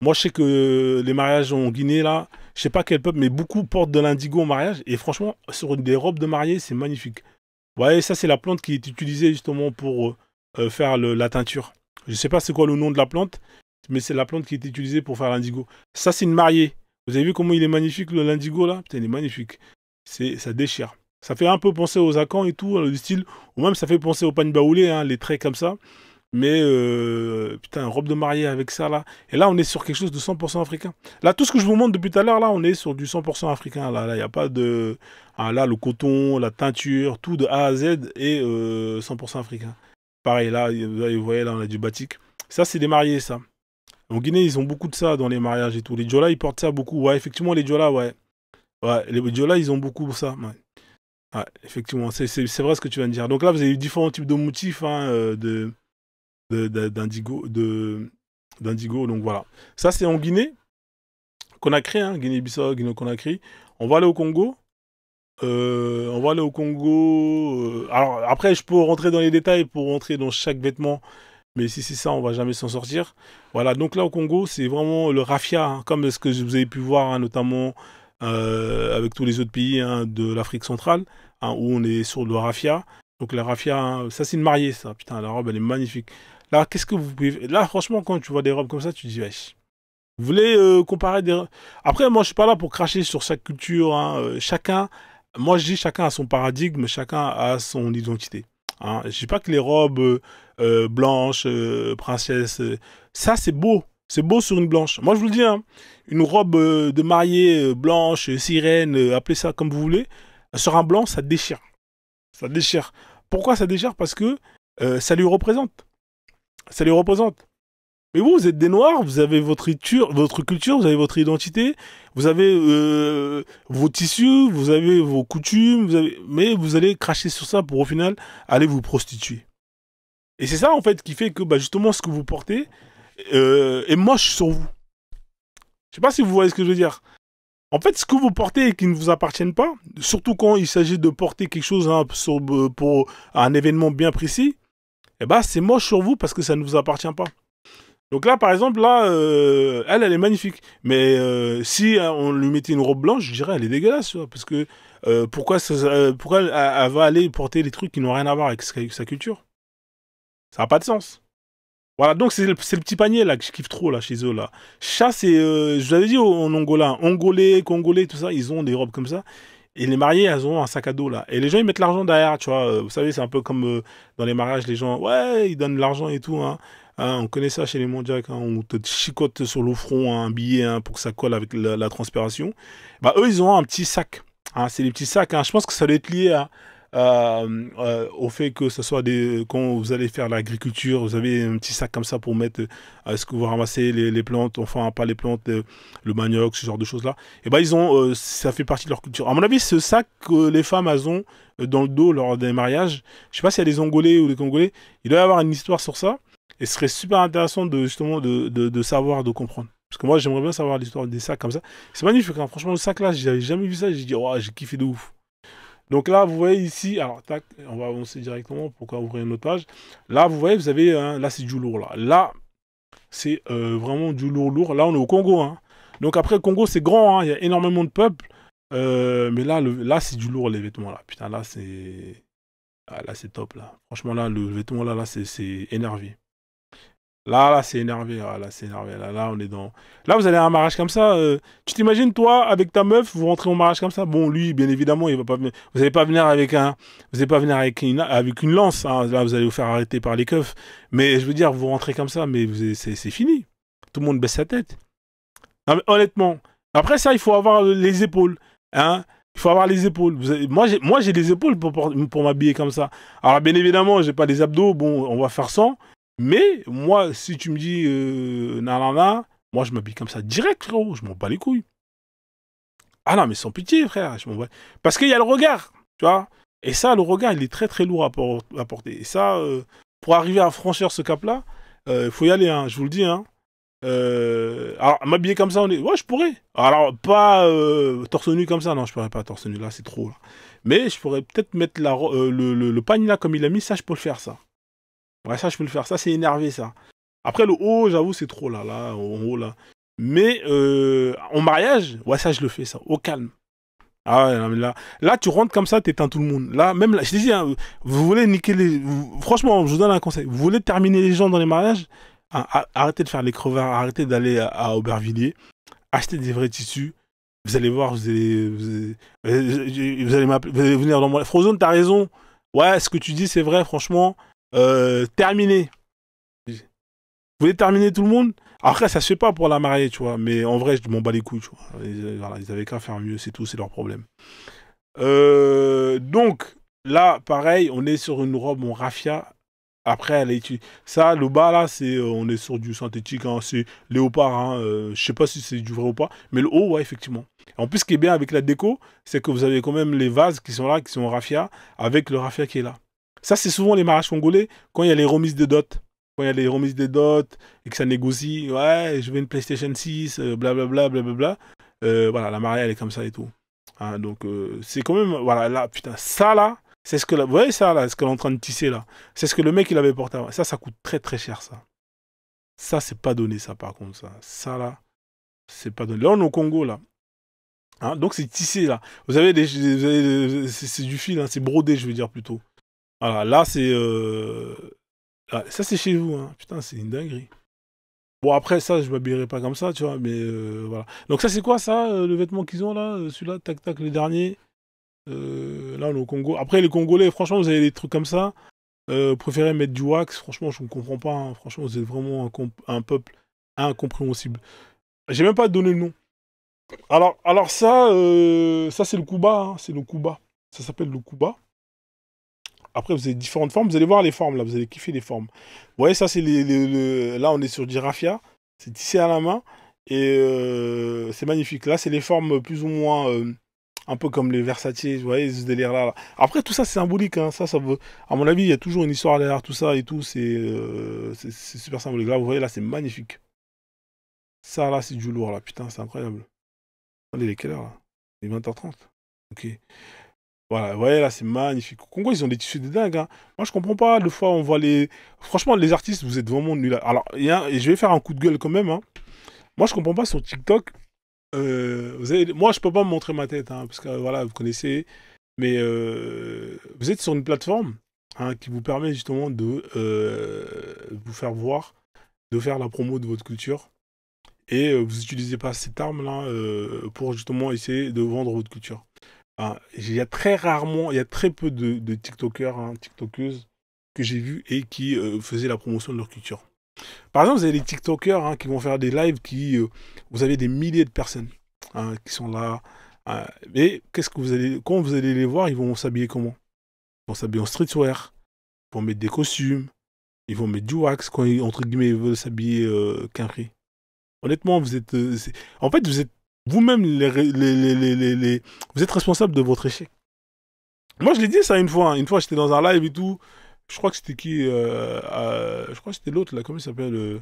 Moi, je sais que les mariages en Guinée, là, je sais pas quel peuple, mais beaucoup portent de l'indigo au mariage. Et franchement, sur des robes de mariée, c'est magnifique. Vous voyez, ça, c'est la plante qui est utilisée justement pour faire la teinture. Je sais pas c'est quoi le nom de la plante, mais c'est la plante qui est utilisée pour faire l'indigo. Ça, c'est une mariée. Vous avez vu comment il est magnifique, l'indigo, là? Putain, il est magnifique. Ça déchire. Ça fait un peu penser aux akans et tout, le style. Ou même, ça fait penser aux pagnes baoulées, hein, les traits comme ça. Mais putain, robe de mariée avec ça là. Et là, on est sur quelque chose de 100% africain. Là, tout ce que je vous montre depuis tout à l'heure, là, on est sur du 100% africain. Là, il n'y a pas de. Ah, là, le coton, la teinture, tout de A à Z est 100% africain. Pareil, là, vous voyez, là, on a du batik. Ça, c'est des mariés, ça. En Guinée, ils ont beaucoup de ça dans les mariages et tout. Les Djola, ils portent ça beaucoup. Ouais, effectivement, les Djola, ouais. Ouais, les Djola, ils ont beaucoup ça. Ouais. Ouais, effectivement, c'est vrai ce que tu viens de dire. Donc là, vous avez différents types de motifs, hein, d'indigo, d'indigo. Donc voilà. Ça, c'est en Guinée, Conakry, hein, Guinée-Bissau, Guinée-Conakry. On va aller au Congo. On va aller au Congo. Alors, après, je peux rentrer dans les détails pour rentrer dans chaque vêtement. Mais si c'est ça, on va jamais s'en sortir. Voilà, donc là, au Congo, c'est vraiment le raffia, hein, comme ce que vous avez pu voir, hein, notamment avec tous les autres pays, hein, de l'Afrique centrale, hein, où on est sur le raffia. Donc, le raffia, hein, ça, c'est une mariée, ça. Putain, la robe, elle est magnifique. Là, qu'est-ce que vous pouvez. Là, franchement, quand tu vois des robes comme ça, tu te dis, wesh. Vous voulez comparer des. Après, moi, je suis pas là pour cracher sur chaque culture, hein. Chacun, moi, je dis chacun a son paradigme, chacun a son identité, hein. Je dis pas que les robes blanches, princesse, ça, c'est beau. C'est beau sur une blanche. Moi, je vous le dis, hein, une robe de mariée blanche, sirène, appelez ça comme vous voulez, sur un blanc, ça déchire. Ça déchire. Pourquoi ça déchire? Parce que ça lui représente. Ça lui représente. Mais vous êtes des Noirs, vous avez votre culture, vous avez votre identité, vous avez vos tissus, vous avez vos coutumes, mais vous allez cracher sur ça pour au final aller vous prostituer. Et c'est ça en fait qui fait que bah, justement ce que vous portez est moche sur vous. Je sais pas si vous voyez ce que je veux dire. En fait, ce que vous portez et qui ne vous appartiennent pas, surtout quand il s'agit de porter quelque chose, hein, pour un événement bien précis, eh ben, c'est moche sur vous parce que ça ne vous appartient pas. Donc là, par exemple, là, elle est magnifique. Mais si on lui mettait une robe blanche, je dirais elle est dégueulasse, tu vois, parce que pourquoi elle va aller porter des trucs qui n'ont rien à voir avec sa culture? Ça n'a pas de sens. Voilà, donc c'est le petit panier là que je kiffe trop là chez eux là. Ça c'est, je vous avais dit en Angola, Angolais, Congolais, tout ça, ils ont des robes comme ça. Et les mariés, elles ont un sac à dos là. Et les gens ils mettent l'argent derrière, tu vois. Vous savez, c'est un peu comme dans les mariages, les gens, ouais, ils donnent de l'argent et tout, hein. Hein, on connaît ça chez les Mondiacs, hein, on te chicote sur le front, hein, un billet, hein, pour que ça colle avec la transpiration. Bah eux ils ont un petit sac. Hein, c'est des petits sacs, hein. Je pense que ça doit être lié au fait que ce soit quand vous allez faire l'agriculture, vous avez un petit sac comme ça pour mettre ce que vous ramassez, les plantes, enfin pas les plantes, le manioc, ce genre de choses-là. Et ben ça fait partie de leur culture. À mon avis, ce sac que les femmes elles ont dans le dos lors des mariages, je sais pas s'il y a des Angolais ou des Congolais, il doit y avoir une histoire sur ça. Et ce serait super intéressant de justement de savoir, de comprendre. Parce que moi, j'aimerais bien savoir l'histoire des sacs comme ça. C'est magnifique, hein. Franchement, le sac là, j'avais jamais vu ça. J'ai dit, oh, j'ai kiffé de ouf. Donc là, vous voyez ici, alors tac, on va avancer directement. Pourquoi ouvrir une autre page? Là, vous voyez, vous avez, là, c'est du lourd là. Là, c'est vraiment du lourd lourd. Là, on est au Congo, hein. Donc après, le Congo, c'est grand, hein. Il y a énormément de peuples. Mais là, là, c'est du lourd les vêtements là. Putain, là, c'est top là. Franchement, là, le vêtement là, c'est énervé. Là, c'est énervé. Là, c'est énervé. Là, on est dans. Là, vous allez à un mariage comme ça. Tu t'imagines, toi, avec ta meuf, vous rentrez au mariage comme ça. Bon, lui, bien évidemment, il va pas venir. Vous n'allez pas venir avec un. Vous n'allez pas venir avec une lance, hein. Là, vous allez vous faire arrêter par les keufs. Mais je veux dire, vous rentrez comme ça, mais c'est fini. Tout le monde baisse sa tête. Non, mais honnêtement. Après ça, il faut avoir les épaules. Hein. Il faut avoir les épaules. Moi, j'ai des épaules pour m'habiller comme ça. Alors, bien évidemment, j'ai pas des abdos. Bon, on va faire sans. Mais moi, si tu me dis nanana, moi je m'habille comme ça direct, frérot, je m'en bats les couilles. Ah non, mais sans pitié, frère, je m'en bats. Parce qu'il y a le regard, tu vois. Et ça, le regard, il est très très lourd à porter. Et ça, pour arriver à franchir ce cap-là, il faut y aller, hein, je vous le dis. Hein. Alors, m'habiller comme ça, ouais, je pourrais. Alors, pas torse nu comme ça, non, je pourrais pas torse nu, là, c'est trop. Là. Mais je pourrais peut-être mettre le pagne là comme il a mis, ça, je peux le faire, ça. Ouais, ça, je peux le faire. Ça, c'est énervé, ça. Après, le haut, j'avoue, c'est trop, là, en haut, là. Mais, en mariage, ouais, ça, je le fais, ça, au calme. Ah ouais, non, mais là, tu rentres comme ça, t'éteins tout le monde. Là, même là, je te dis, hein, vous voulez niquer franchement, je vous donne un conseil. Vous voulez terminer les gens dans les mariages, hein, arrêtez de faire les crevards, arrêtez d'aller à Aubervilliers, achetez des vrais tissus. Vous allez voir, vous allez venir dans mon... Frozone, t'as raison. Ouais, ce que tu dis, c'est vrai, franchement. Terminé. Vous voulez terminer tout le monde? Après, ça se fait pas pour la mariée, tu vois. Mais en vrai, je m'en bats les couilles, tu vois. Voilà, ils avaient qu'à faire mieux, c'est tout, c'est leur problème. Donc, là, pareil, on est sur une robe en raffia. Après, elle est ça, le bas, là, on est sur du synthétique, hein, c'est léopard. Hein, je sais pas si c'est du vrai ou pas. Mais le haut, ouais, effectivement. En plus, ce qui est bien avec la déco, c'est que vous avez quand même les vases qui sont là, qui sont en raffia, avec le raffia qui est là. Ça, c'est souvent les mariages congolais, quand il y a les remises de dot. Quand il y a les remises de dot et que ça négocie, ouais, je veux une PlayStation 6, blablabla, blablabla. Voilà, la mariée, elle est comme ça et tout. Hein, donc, c'est quand même, voilà, là, putain, ça là, c'est ce que, vous voyez ça là, ce qu'elle est en train de tisser là. C'est ce que le mec, il avait porté avant. Ça coûte très très cher, ça. Ça, c'est pas donné, ça, par contre, ça. Ça là, c'est pas donné. Là, on est au Congo, là. Hein, donc, c'est tissé, là. Vous avez c'est du fil, hein, c'est brodé, je veux dire, plutôt. Voilà, là, c'est... Ah, ça, c'est chez vous, hein. Putain, c'est une dinguerie. Bon, après, ça, je m'habillerai pas comme ça, tu vois, mais voilà. Donc, ça, c'est quoi, ça, le vêtement qu'ils ont, là celui-là, tac, tac, le dernier. Là, on est au Congo. Après, les Congolais, franchement, vous avez des trucs comme ça. Préférez mettre du wax, franchement, je ne comprends pas. Hein. Franchement, vous êtes vraiment un peuple incompréhensible. J'ai même pas donné le nom. Alors ça, ça, c'est le Kuba, hein. C'est le Kuba. Ça s'appelle le Kuba. Après, vous avez différentes formes. Vous allez voir les formes, là. Vous allez kiffer les formes. Vous voyez, ça, c'est là, on est sur du raffia. C'est tissé à la main. Et c'est magnifique. Là, c'est les formes plus ou moins... un peu comme les Versatiers, vous voyez, ce délire-là. Là. Après, tout ça, c'est symbolique. Hein. Ça veut... À mon avis, il y a toujours une histoire derrière tout ça et tout. C'est super symbolique. Là, vous voyez, là, c'est magnifique. Ça, là, c'est du lourd, là. Putain, c'est incroyable. Attendez, il est quelle heure, là? Il est 20h30. Ok. Voilà, vous voyez là, c'est magnifique. Au Congo, ils ont des tissus de dingue. Hein. Moi, je comprends pas. Des fois, on voit les. Franchement, les artistes, vous êtes vraiment nuls. Alors, et je vais faire un coup de gueule quand même. Hein. Moi, je comprends pas sur TikTok. Moi, je peux pas me montrer ma tête, hein, parce que voilà, vous connaissez. Mais vous êtes sur une plateforme hein, qui vous permet justement de vous faire voir, de faire la promo de votre culture. Et vous n'utilisez pas cette arme-là pour justement essayer de vendre votre culture. Hein, il y a très rarement, il y a très peu de TikTokers, hein, TikTokeuses que j'ai vus et qui faisaient la promotion de leur culture. Par exemple, vous avez des TikTokers hein, qui vont faire des lives vous avez des milliers de personnes hein, qui sont là. Mais qu'est-ce que quand vous allez les voir, ils vont s'habiller comment? vont s'habiller en streetwear, ils vont mettre des costumes, ils vont mettre du wax quand, entre guillemets, ils veulent s'habiller quinri. Honnêtement, vous êtes... en fait, vous êtes vous-même, vous êtes responsable de votre échec. Moi, je l'ai dit ça une fois. Une fois, j'étais dans un live et tout. Je crois que c'était qui je crois que c'était l'autre, là. Comment il s'appelle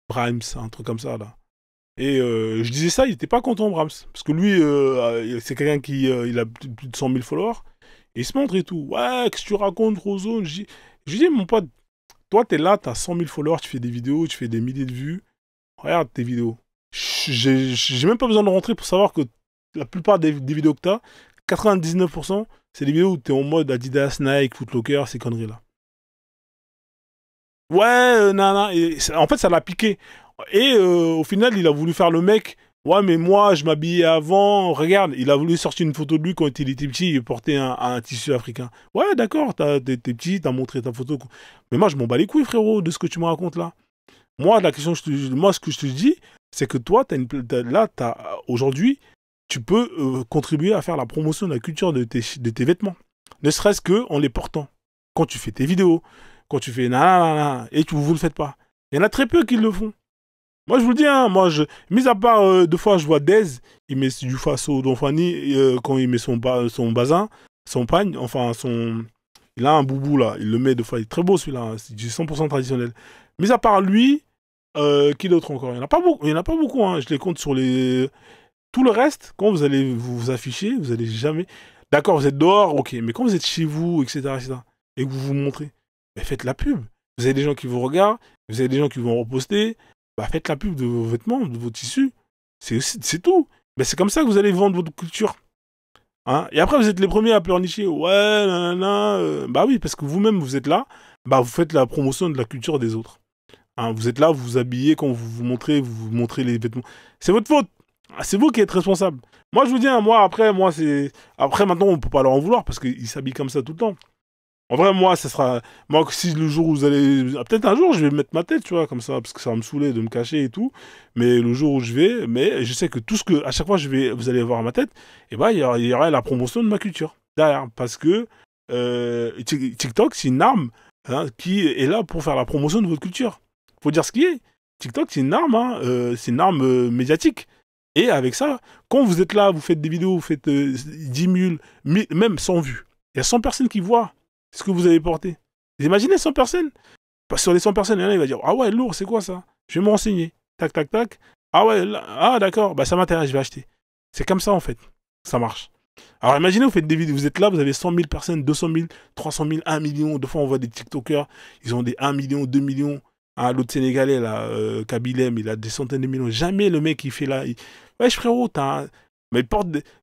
Brahms, un truc comme ça, là. Et je disais ça, il était pas content, Brahms. Parce que lui, c'est quelqu'un qui il a plus de 100 000 followers. Et il se montre et tout. Ouais, qu'est-ce que tu racontes, Rozo? Je dis, mon pote, toi, t'es là, t'as 100 000 followers, tu fais des vidéos, tu fais des milliers de vues. Regarde tes vidéos. J'ai même pas besoin de rentrer pour savoir que la plupart des vidéos que t'as, 99%, c'est des vidéos où t'es en mode Adidas, Nike, Footlocker, ces conneries-là. Ouais, nana. En fait, ça l'a piqué. Et au final, il a voulu faire le mec. Ouais, mais moi, je m'habillais avant. Regarde, il a voulu sortir une photo de lui quand il était petit. Il portait un tissu africain. Ouais, d'accord, t'es petit, t'as montré ta photo. Mais moi, je m'en bats les couilles, frérot, de ce que tu me racontes là. Moi, la question, moi, ce que je te dis, c'est que toi, aujourd'hui, tu peux contribuer à faire la promotion de la culture de tes vêtements. Ne serait-ce que en les portant. Quand tu fais tes vidéos, quand tu fais nanana, et vous ne le faites pas. Il y en a très peu qui le font. Moi, je vous le dis, hein, mis à part deux fois, je vois Dez, il met du Faso d'Onfani quand il met son bazin, son pagne, enfin, il a un boubou là, il le met deux fois, il est très beau celui-là, hein, c'est du 100% traditionnel. Mis à part lui, qui d'autre encore? Il n'y en a pas beaucoup, hein, je les compte sur les... Tout le reste, quand vous allez vous afficher, vous allez jamais... D'accord, vous êtes dehors, ok, mais quand vous êtes chez vous, etc., et que vous vous montrez, mais faites la pub. Vous avez des gens qui vous regardent, vous avez des gens qui vont reposter, bah faites la pub de vos vêtements, de vos tissus. C'est tout. Mais c'est comme ça que vous allez vendre votre culture. Hein, et après, vous êtes les premiers à pleurnicher. Ouais, nanana. Bah oui, parce que vous-même, vous êtes là, bah vous faites la promotion de la culture des autres. Hein, vous êtes là, vous vous habillez, quand vous vous montrez les vêtements. C'est votre faute. C'est vous qui êtes responsable. Moi, je vous dis, hein, Après, maintenant, on peut pas leur en vouloir parce qu'ils s'habillent comme ça tout le temps. En vrai, moi, ça sera... Moi, si le jour où vous allez... Peut-être un jour, je vais mettre ma tête, tu vois, comme ça, parce que ça va me saouler de me cacher et tout. Mais le jour où je vais... Mais je sais que tout ce que... À chaque fois, vous allez voir ma tête, et bah, il y aura la promotion de ma culture derrière. Parce que TikTok, c'est une arme hein, qui est là pour faire la promotion de votre culture. Faut dire ce qui est. TikTok, c'est une arme, hein, c'est une arme médiatique. Et avec ça, quand vous êtes là, vous faites des vidéos, vous faites 10 000, même 100 vues. Il y a 100 personnes qui voient ce que vous avez porté. Vous imaginez 100 personnes? Sur les 100 personnes, il y en a, il va dire ah ouais, lourd, c'est quoi ça? Je vais me renseigner. Tac, tac, tac. Ah ouais, ah d'accord, bah ça m'intéresse, je vais acheter. C'est comme ça en fait. Ça marche. Alors imaginez, vous faites des vidéos, vous êtes là, vous avez 100 000 personnes, 200 000, 300 000, 1 million. Deux fois, on voit des TikTokers, ils ont des 1 million, 2 millions. Ah, l'autre Sénégalais, là, Kabilem, il a des centaines de millions. Jamais le mec, il fait là. Wesh frérot, mais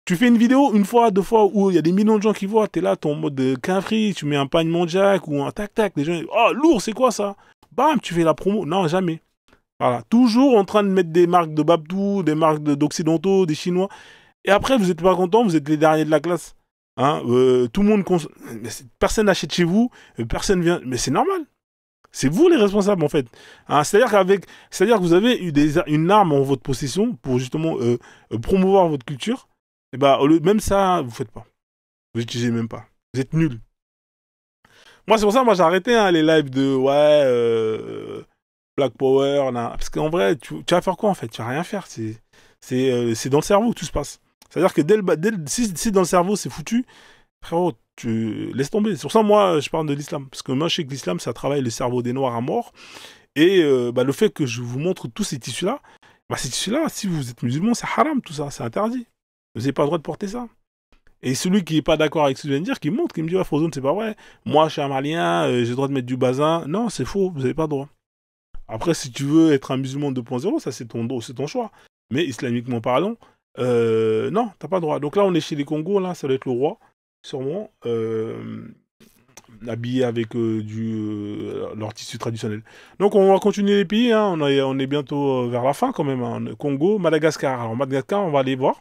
tu fais une vidéo une fois, deux fois où il y a des millions de gens qui voient, t'es là, ton mode de quinfri, tu mets un pagne mondiac ou un tac-tac, les gens, oh lourd, c'est quoi ça? Bam, tu fais la promo. Non, jamais. Voilà. Toujours en train de mettre des marques de Babdou, des marques d'Occidentaux, des Chinois. Et après, vous n'êtes pas content, vous êtes les derniers de la classe. Hein, tout le monde personne n'achète chez vous, personne vient. Mais c'est normal. C'est vous les responsables en fait. Hein, c'est-à-dire que vous avez eu une arme en votre possession pour justement promouvoir votre culture. Et bah même ça, vous faites pas. Vous n'utilisez même pas. Vous êtes nuls. Moi c'est pour ça, moi j'ai arrêté hein, les lives de Black Power, là. Parce qu'en vrai, tu vas faire quoi en fait? Tu vas rien faire. C'est dans le cerveau que tout se passe. C'est-à-dire que si dans le cerveau c'est foutu, frérot, tu laisses tomber. C'est pour ça, moi, je parle de l'islam. Parce que moi, je sais que l'islam, ça travaille le cerveau des noirs à mort. Et le fait que je vous montre tous ces tissus-là, ces tissus-là, si vous êtes musulman, c'est haram, tout ça. C'est interdit. Vous n'avez pas le droit de porter ça. Et celui qui n'est pas d'accord avec ce que je viens de dire, qui montre, qui me dit, ouais, Frozone, c'est pas vrai. Moi, je suis un malien, j'ai le droit de mettre du bazin. Non, c'est faux, vous n'avez pas le droit. Après, si tu veux être un musulman 2.0, ça, c'est ton choix. Mais islamiquement parlant, non, t'as pas le droit. Donc là, on est chez les Congos, là, ça doit être le roi. Sûrement habillé avec leur tissu traditionnel. Donc on va continuer les pays, hein. On est bientôt vers la fin quand même. Hein. Congo, Madagascar. Alors Madagascar, on va aller voir.